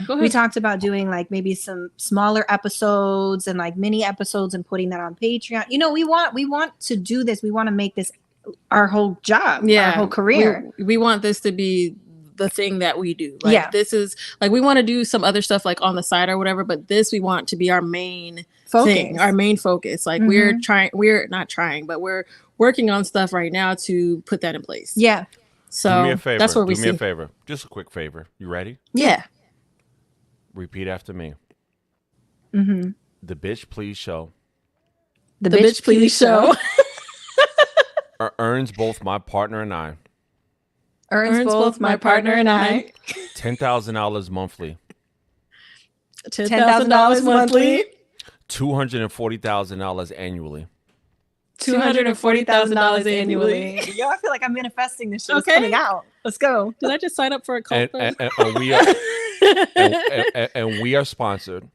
We talked about doing like maybe some smaller episodes and like mini episodes and putting that on Patreon. We want to do this. We want to make this our whole job, our whole career. We want this to be the thing that we do. This is like, we want to do some other stuff like on the side or whatever, but this we want to be our main thing, our main focus. Like we're not trying, but we're working on stuff right now to put that in place. Yeah. So do me a favor. That's what we see. Do me a favor. Just a quick favor. You ready? Yeah. Repeat after me. Mm-hmm. The Bxtch Please show. The Bxtch Please show. Earns both my partner and I. Earns both my partner and I. $10,000 monthly. $10,000 monthly. $240,000 annually. $240,000 annually. Yo, I feel like I'm manifesting this show. It's coming out. Let's go. Did I just sign up for a cult? And we are sponsored.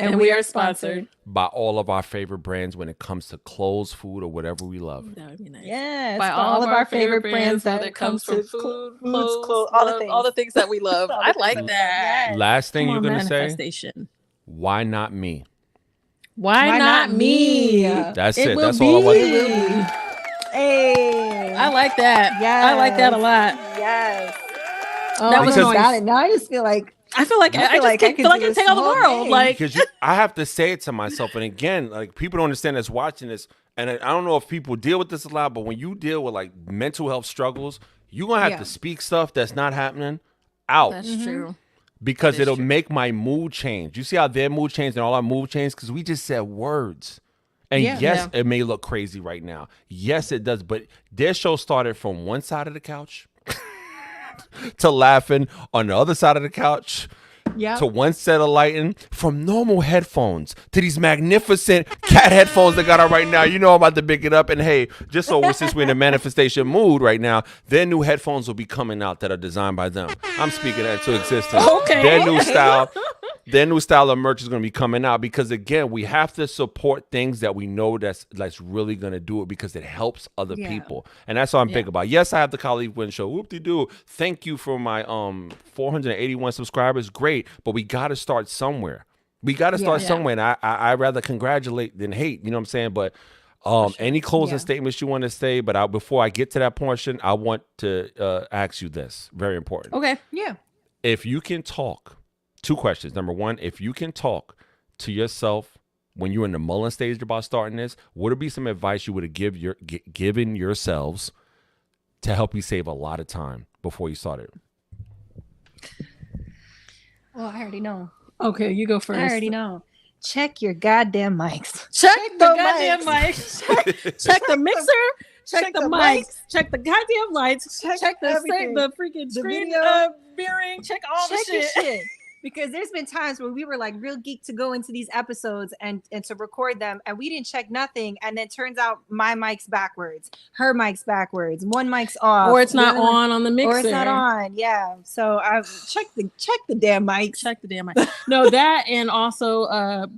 And we are sponsored by all of our favorite brands when it comes to clothes, food, or whatever we love. That would be nice. Yes, by all of our favorite brands that it comes from food, clothes, all the things that we love. I like that. Yes. Last thing you're gonna say. Why not me? Why not me? That's it. That's all I want. Hey, I like that. Yeah, I like that a lot. Yes. That was nice. Now I just feel like I feel like I can take on the world. Like, because I have to say it to myself, and again, like people don't understand that's watching this, and I don't know if people deal with this a lot, but when you deal with like mental health struggles, you're gonna have to speak stuff that's not happening out. That's true. Because it'll make my mood change. You see how their mood changed and all our mood changed? Because we just said words. And it may look crazy right now. Yes, it does. But their show started from one side of the couch to laughing on the other side of the couch to one set of lighting, from normal headphones to these magnificent cat headphones they got on right now. You know I'm about to pick it up. And hey, just so since we're in a manifestation mood right now, their new headphones will be coming out that are designed by them. I'm speaking that into existence. Okay. Their new style of merch is going to be coming out because, again, we have to support things that we know that's really going to do it because it helps other people. And that's what I'm big about. Yes, I have the KaleafWins show. Whoop-de-doo. Thank you for my 481 subscribers. Great. But we got to start somewhere. We got to start somewhere. And I rather congratulate than hate. You know what I'm saying? But any closing statements you want to say? But before I get to that portion, I want to ask you this. Very important. Okay. Yeah. If you can talk. 2 questions. Number 1, if you can talk to yourself when you're in the mulling stage about starting this, would it be some advice you would have given yourselves to help you save a lot of time before you started? Well, I already know. Okay, you go first. I already know. Check your goddamn mics. Check the goddamn mics. Check the mixer. Check the mics. Check the goddamn lights. Check the freaking screen mirroring. Check all the shit. Because there's been times where we were like real geeked to go into these episodes and to record them, and we didn't check nothing, and then turns out my mic's backwards, her mic's backwards, one mic's off, or it's not on the mixer, or it's not on. Yeah, so I've checked the damn mics. Check the damn mic. No, that, and also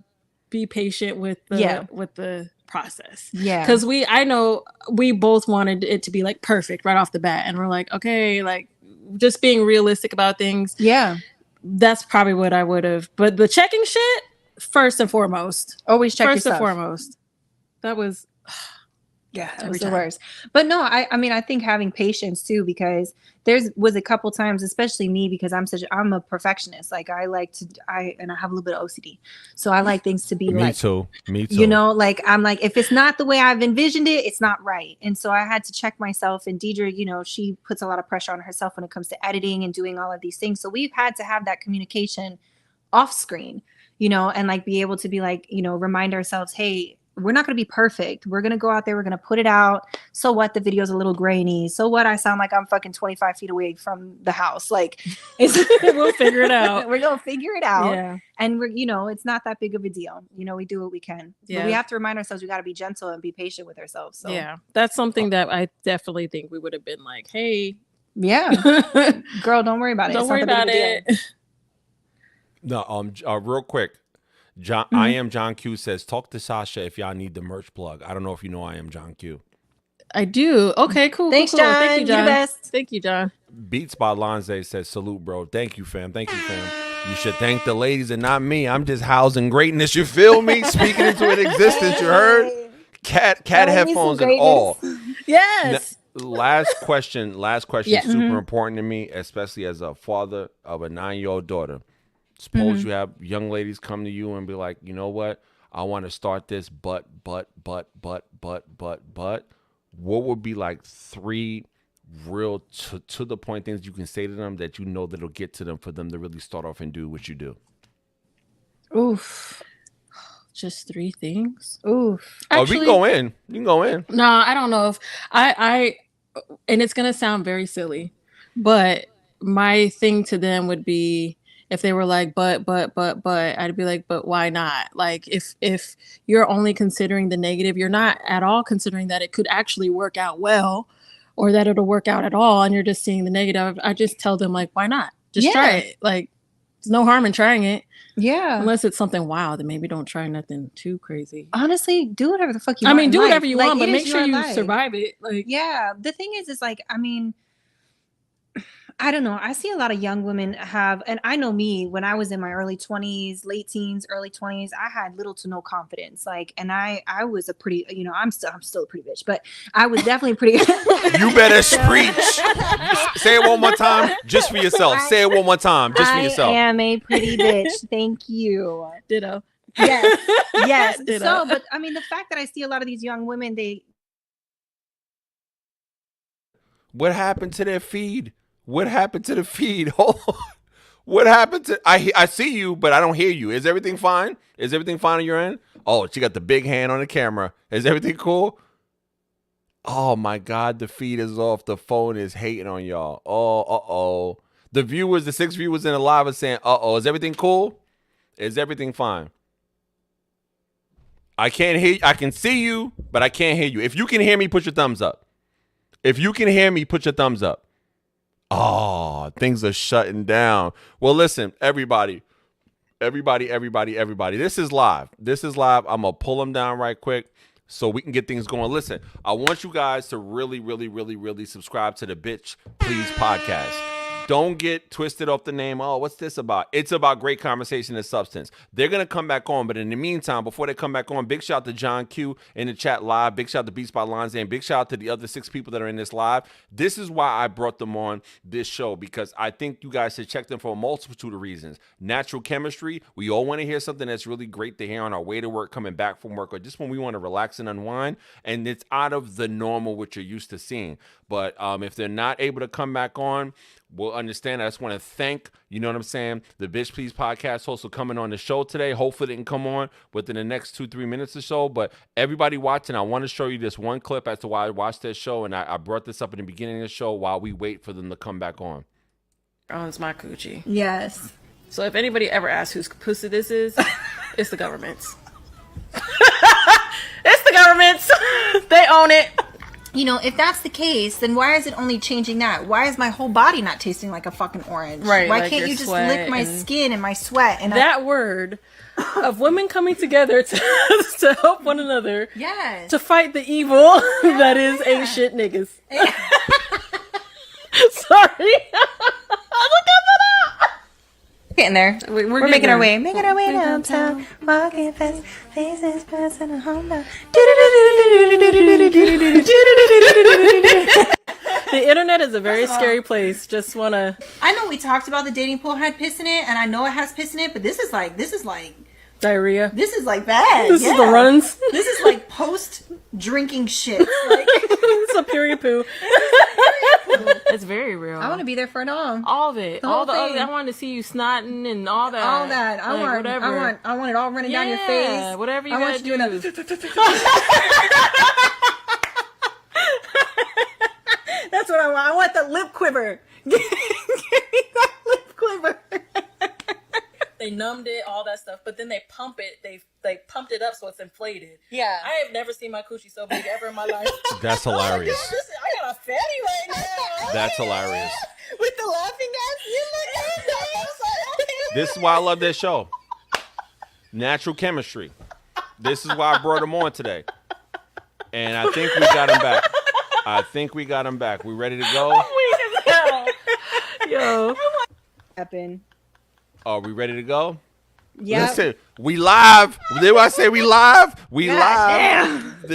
be patient with the process. Yeah, because I know we both wanted it to be like perfect right off the bat, and we're like, okay, like just being realistic about things. Yeah. That's probably what I would have. But the checking shit, first and foremost. Always check first yourself. And foremost. That was, that was the worst. But no, I mean, I think having patience too, because was a couple times, especially me, because I'm a perfectionist. Like I have a little bit of OCD. So I like things to be Me too. You know, like I'm like, if it's not the way I've envisioned it, it's not right. And so I had to check myself. And Deidre, you know, she puts a lot of pressure on herself when it comes to editing and doing all of these things. So we've had to have that communication off screen, you know, and like be able to be like, you know, remind ourselves, hey, we're not going to be perfect. We're going to go out there. We're going to put it out. So what? The video's a little grainy. So what? I sound like I'm fucking 25 feet away from the house. Like, we'll figure it out. We're going to figure it out. Yeah. And we're, you know, it's not that big of a deal. You know, we do what we can. Yeah. But we have to remind ourselves we got to be gentle and be patient with ourselves. So yeah, that's something that I definitely think we would have been like, hey, girl, don't worry about it. Don't worry about it. No, real quick. I am John Q says, talk to Sasha if y'all need the merch plug. I don't know if you know I am John Q. I do. Okay, cool. Thanks, cool. John. Thank you, John. You're the best. Thank you, John. Beats by Lonze says, salute, bro. Thank you, fam. Thank you, fam. You should thank the ladies and not me. I'm just housing greatness. You feel me? Speaking into an existence. You heard? Cat headphones and all. Yes. Now, last question is super important to me, especially as a father of a 9-year-old daughter. Suppose you have young ladies come to you and be like, you know what? I want to start this, but. What would be like 3 real to the point things you can say to them that you know that'll get to them for them to really start off and do what you do? Oof. Just 3 things. Oof. Actually, we can go in. You can go in. No, I don't know if I and it's gonna sound very silly, but my thing to them would be, if they were like, but, I'd be like, but why not? Like, if you're only considering the negative, you're not at all considering that it could actually work out well, or that it'll work out at all, and you're just seeing the negative. I just tell them, like, why not? Just try it. Like, There's no harm in trying it. Yeah. Unless it's something wild, then maybe don't try nothing too crazy. Honestly, do whatever the fuck you want. I mean, do whatever you want, but make sure you survive it. Like, yeah. The thing is like, I mean, I don't know. I see a lot of young women have, and I know me when I was in my early 20s, late teens, early 20s, I had little to no confidence. Like, and I was a pretty, you know, I'm still a pretty bitch, but I was definitely pretty. You better preach. Say it one more time, just for yourself. Say it one more time, just for yourself. I am a pretty bitch. Thank you. Ditto. Yes. Yes. Ditto. So, but I mean, the fact that I see a lot of these young women, What happened to their feed? What happened to the feed? Hold on. What happened to? I see you, but I don't hear you. Is everything fine? Is everything fine on your end? Oh, she got the big hand on the camera. Is everything cool? Oh my God, the feed is off. The phone is hating on y'all. Oh. The viewers, the 6 viewers in the live are saying, is everything cool? Is everything fine? I can't hear you. I can see you, but I can't hear you. If you can hear me, put your thumbs up. If you can hear me, put your thumbs up. Oh, things are shutting down. Well, listen, everybody. This is live. I'm going to pull them down right quick so we can get things going. Listen, I want you guys to really subscribe to the Bxtch Please podcast. Don't get twisted off the name. Oh, what's this about? It's about great conversation and substance. They're going to come back on. But in the meantime, before they come back on, big shout out to John Q in the chat live. Big shout out to Beats by Lonze. And big shout out to the other 6 people that are in this live. This is why I brought them on this show, because I think you guys should check them for a multitude of reasons. Natural chemistry. We all want to hear something that's really great to hear on our way to work, coming back from work, or just when we want to relax and unwind. And it's out of the normal, what you're used to seeing. But if they're not able to come back on, we'll understand. I just want to thank, you know what I'm saying, the Bxtch Please podcast host for coming on the show today. Hopefully they can come on within the next 2-3 minutes or so. But everybody watching, I want to show you this one clip as to why I watched that show. And I brought this up in the beginning of the show while we wait for them to come back on. Owns my coochie. yes. So if anybody ever asks whose pussy this is, it's the government's. It's the government's. They own it. You know, if that's the case, then why is it only changing that? Why is my whole body not tasting like a fucking orange? Right. Why like can't you just lick my skin and my sweat? And that word of women coming together to help one another. Yes. To fight the evil that is ain't shit niggas. Sorry. Getting there. We're making our way. Making our way downtown. Walking fast. Faces passing a Honda. The internet is a very scary place. Just wanna. I know we talked about the dating pool had piss in it, and I know it has piss in it, but this is like diarrhea. This is like bad. This is the runs. This is like post drinking shit. Like, it's a period poo. It's very real. I want to be there for it all. All of it. All the I want to see you snotting and all that. All that. I want whatever. I want it all running down your face. Whatever you want to do. That's what I want. I want the lip quiver. Give me that lip quiver. They numbed it, all that stuff, but then they pump it. They pumped it up so it's inflated. Yeah. I have never seen my coochie so big ever in my life. That's hilarious. I got a fatty right now. That's hilarious. With the laughing gas, you look at that. This is why I love this show. Natural chemistry. This is why I brought him on today. And I think we got him back. We ready to go? Yo. Happen. Are we ready to go? Yeah. Listen, we live. Did I say we live? We live.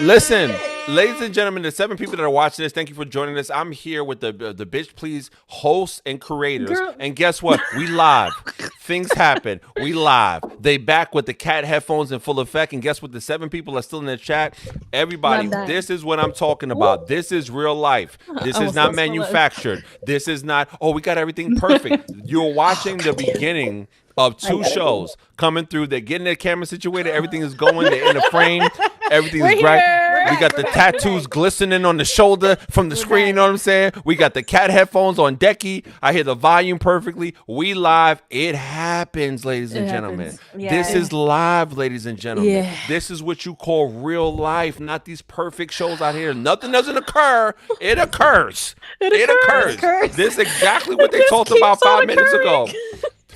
Listen, ladies and gentlemen, the 7 people that are watching this, thank you for joining us. I'm here with the Bxtch Please hosts and creators. Girl. And guess what? We live. Things happen. We live. They back with the cat headphones in full effect. And guess what? The 7 people are still in the chat. Everybody, this is what I'm talking about. Ooh. This is real life. This is not manufactured. This is not, we got everything perfect. You're watching the beginning of 2 shows coming through. They're getting their camera situated. Everything is going. They're in the frame. Everything's bright. We got the tattoos glistening on the shoulder from the screen. You know what I'm saying? We got the cat headphones on decky. I hear the volume perfectly. We live. It happens, ladies and gentlemen. Yeah. This is live, ladies and gentlemen. Yeah. This is what you call real life, not these perfect shows out here. Nothing doesn't occur. It occurs. It occurs. This is exactly what they talked about 5 minutes ago.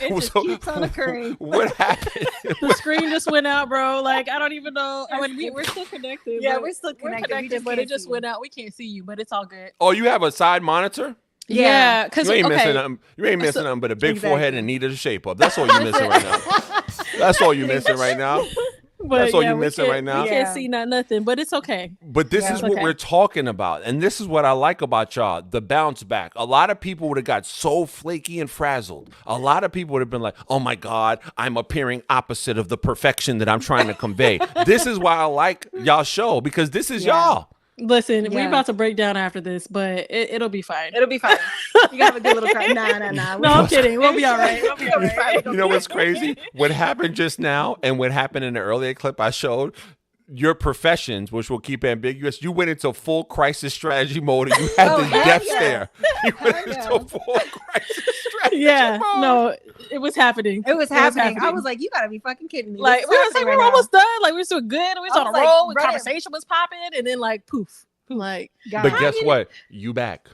It just keeps on occurring. What happened? The screen just went out, bro. Like, I don't even know. I mean, we're still connected. Yeah, we're still connected. But it just went out. We can't see you, but it's all good. Oh, you have a side monitor? Yeah, because you ain't missing nothing. You ain't missing nothing but a big forehead and need a shape up. That's all you're missing right now. That's all you're missing right now. But that's all you're missing right now. We can't see nothing, but it's okay. But this is what we're talking about. And this is what I like about y'all, the bounce back. A lot of people would have got so flaky and frazzled. A lot of people would have been like, oh my God, I'm appearing opposite of the perfection that I'm trying to convey. This is why I like y'all show, because this is y'all. Listen, we're about to break down after this, but it'll be fine. It'll be fine. You gotta have a good little cry. Nah. No, I'm kidding. We'll be all right. We'll be all right. You know what's crazy? What happened just now and what happened in the earlier clip I showed, your professions, which we'll keep ambiguous, you went into full crisis strategy mode and you had the death stare. You went into full crisis strategy mode. No, it was happening. It was happening. I was like, you gotta be fucking kidding me. Like, we're almost done. Like, we're so good. We was on a roll. The conversation was popping. And then, like, poof. Like, but guess what? You back.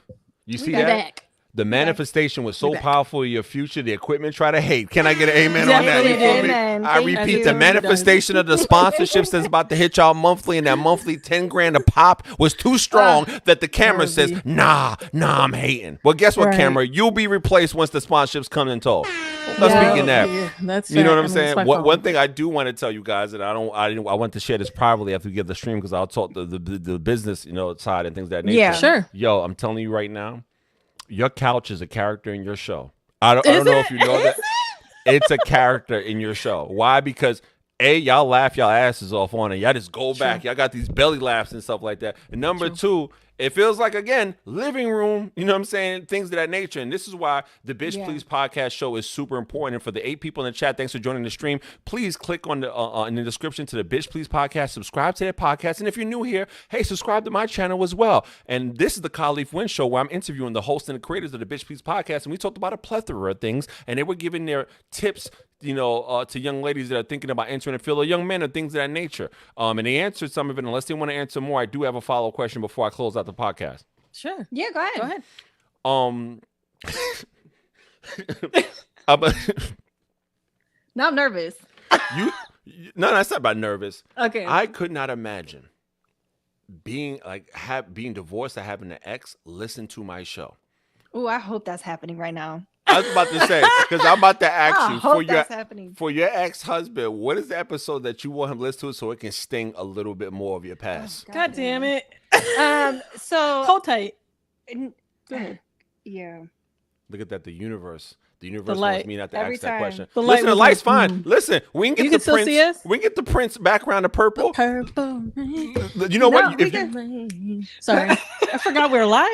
You see that? Back. The manifestation was so powerful in your future, the equipment try to hate. Can I get an amen on that? Amen. I repeat, the manifestation of the sponsorships that's about to hit y'all monthly, and that monthly 10 grand a pop was too strong that the camera says, nah, I'm hating. Well, guess what, camera? You'll be replaced once the sponsorships come in tow. Speaking that, that's you know what I'm saying? One thing I do want to tell you guys, and I want to share this privately after we get the stream, because I'll talk the business, side and things of that nature. Yeah, sure. Yo, I'm telling you right now, your couch is a character in your show. I don't know if you know that. It's a character in your show. Why? Because y'all laugh y'all asses off on it. Y'all just go back. Y'all got these belly laughs and stuff like that. And number two, it feels like, again, living room, you know what I'm saying? Things of that nature. And this is why the Bitch Please podcast show is super important. And for the 8 people in the chat, thanks for joining the stream. Please click on the in the description to the Bitch Please podcast. Subscribe to that podcast. And if you're new here, hey, subscribe to my channel as well. And this is the KaleafWins show, where I'm interviewing the hosts and the creators of the Bitch Please podcast. And we talked about a plethora of things. And they were giving their tips, to young ladies that are thinking about entering the field, or young men, or things of that nature. And they answered some of it. Unless they want to answer more, I do have a follow-up question before I close out the podcast. Sure. Yeah, go ahead. Now I'm nervous. No, that's not about nervous. Okay. I could not imagine being divorced or having an ex listen to my show. Oh, I hope that's happening right now. I was about to say, because I'm about to ask you for your ex-husband, what is the episode that you want him to listen to so it can sting a little bit more of your past? Oh, God damn it. So hold tight. Go ahead. Yeah. Look at that. The universe wants me not to ask that question. The light's fine. Listen, we can get the Prince. See us? We can get the Prince background of purple. Purple. You know what? Sorry, I forgot we're live.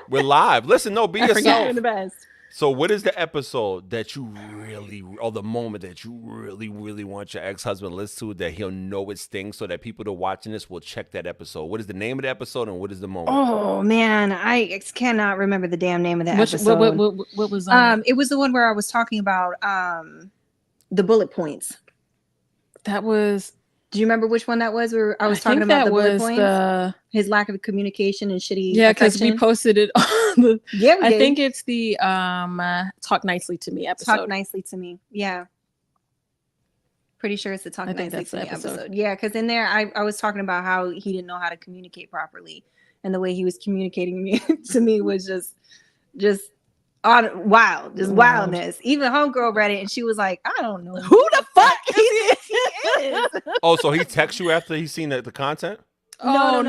We're live. Listen, be yourself. You're the best. So what is the episode that you really, or the moment that you really, really want your ex-husband to listen to, that he'll know it stings, so that people that are watching this will check that episode? What is the name of the episode, and what is the moment? Oh man, I cannot remember the damn name of that episode. What was it was the one where I was talking about the bullet points. That was. Do you remember which one that was? Where I was talking about the bullet points, his lack of communication and shitty. Yeah, because we posted it on the. Yeah, I think it's the Talk Nicely to Me episode. Talk Nicely to Me. Yeah. Pretty sure it's the Talk Nicely to Me episode. Yeah, because in there I was talking about how he didn't know how to communicate properly, and the way he was communicating to me was just wildness. Even homegirl read it and she was like, I don't know who the fuck he is. Oh, so he texts you after he's seen the content? No.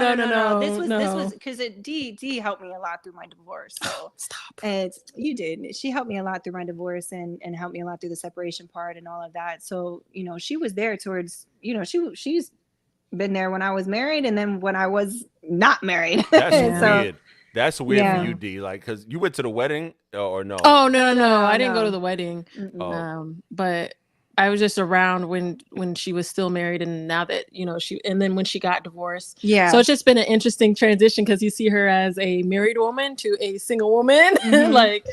This was because D helped me a lot through my divorce. So stop. And you did. She helped me a lot through my divorce and helped me a lot through the separation part and all of that. So she was there towards she's been there when I was married and then when I was not married. That's weird. That's weird for you, D. Like, because you went to the wedding or no? Oh no, I didn't go to the wedding. Mm-mm. But I was just around when she was still married, and now that and then when she got divorced. Yeah. So it's just been an interesting transition because you see her as a married woman to a single woman, like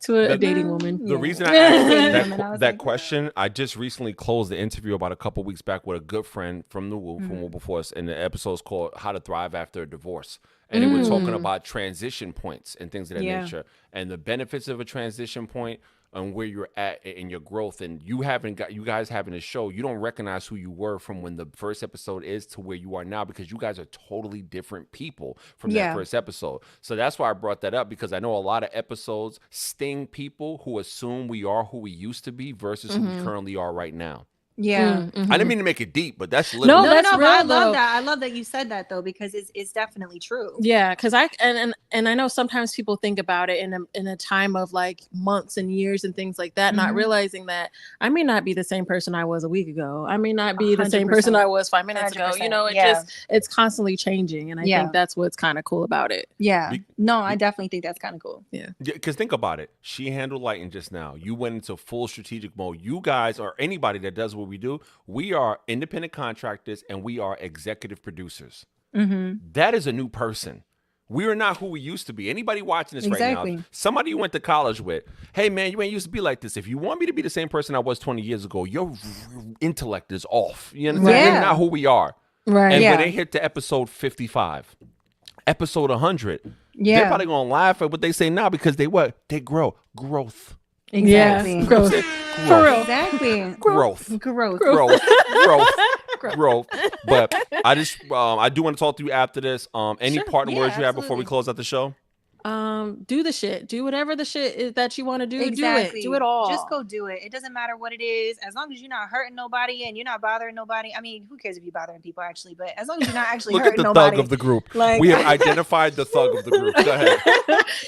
to a dating woman. The reason I asked that question, I just recently closed the interview about a couple weeks back with a good friend from the Woo, from Wilberforce, and the episode is called "How to Thrive After a Divorce." And they were talking about transition points and things of that nature, and the benefits of a transition point, and where you're at in your growth, and you guys having a show, you don't recognize who you were from when the first episode is to where you are now, because you guys are totally different people from that first episode. So that's why I brought that up, because I know a lot of episodes sting people who assume we are who we used to be versus who we currently are right now. Yeah. I didn't mean to make it deep, but that's literally that's real, I love that. I love that you said that though, because it's definitely true. Yeah, because I know sometimes people think about it in a time of like months and years and things like that, not realizing that I may not be the same person I was a week ago. I may not be the same person I was 5 minutes ago. You know, it's constantly changing, and I think that's what's kind of cool about it. Yeah. No, I definitely think that's kind of cool. Yeah. Because think about it. She handled lighting just now. You went into full strategic mode. You guys, or anybody that does what we do, we are independent contractors and we are executive producers. That is a new person. We are not who we used to be. Anybody watching this right now, somebody you went to college with, hey man, you ain't used to be like this. If you want me to be the same person I was 20 years ago, your intellect is off. You understand? We're not who we are. Right. And when they hit to episode 55, episode 100, they're probably gonna laugh at what they say now, because they grow. Growth. Exactly. Yeah. Growth. For real. Exactly. Growth. But I just I do want to talk to you after this. Any parting words you have before we close out the show? Do the shit. Do whatever the shit is that you want to do. Exactly. Do it all. Just go do it. It doesn't matter what it is, as long as you're not hurting nobody and you're not bothering nobody. I mean, who cares if you're bothering people actually? But as long as you're not actually Look hurting at the nobody. thug of the group. Like, we have identified the thug of the group. Go ahead.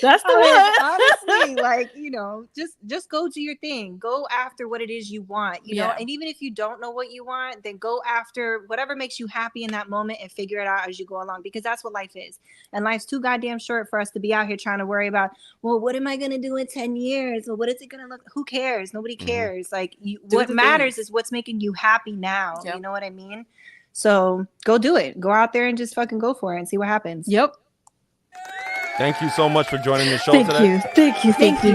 That's the one. Honestly, like, you know, just go do your thing. Go after what it is you want. You know, and even if you don't know what you want, then go after whatever makes you happy in that moment and figure it out as you go along, because that's what life is. And life's too goddamn short for us to be out here trying to worry about, well, what am I going to do in 10 years? Well, what is it going to look? Who cares? Nobody cares. Like, what matters is what's making you happy now. You know what I mean? So go do it. Go out there and just fucking go for it and see what happens. Yep. Thank you so much for joining the show today. Thank you.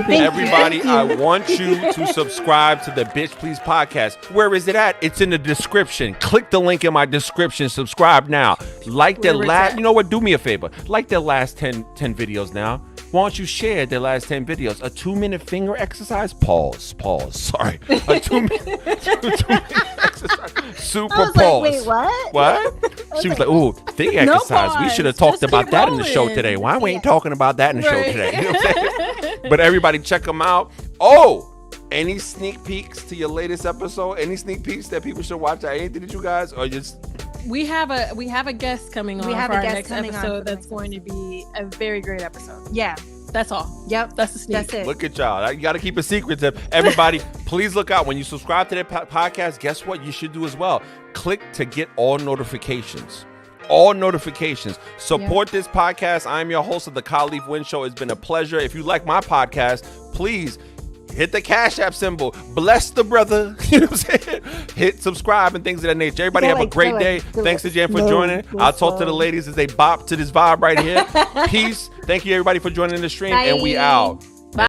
Everybody, I want you to subscribe to the Bitch Please podcast. Where is it at? It's in the description. Click the link in my description. subscribe now. Like the last, you know what? Do me a favor. Like the last 10 videos now. Why don't you share the last 10 videos? A 2-minute finger exercise? Pause. Sorry. A 2-minute exercise. Super pause. Like, wait, what? What? She was like, ooh, finger exercise. We should have talked about that in the show today. Why we ain't talking about that in the show today? You know what I'm saying? But everybody check them out. Oh, any sneak peeks to your latest episode? Any sneak peeks that people should watch? Anything that you guys, or just... We have a guest coming on for our next episode that's going to be a very great episode. Yeah. That's all. Yep. That's the sneak. That's it. Look at y'all. You got to keep it secret. Everybody, please look out. When you subscribe to that podcast, guess what you should do as well? Click to get all notifications. Support this podcast. I'm your host of the KaleafWins Show. It's been a pleasure. If you like my podcast, please hit the Cash App symbol. Bless the brother. You know what I'm saying? Hit subscribe and things of that nature. Everybody have a great day. Thanks to Jen for joining. I'll talk to the ladies as they bop to this vibe right here. Peace. Thank you everybody for joining the stream. And we out.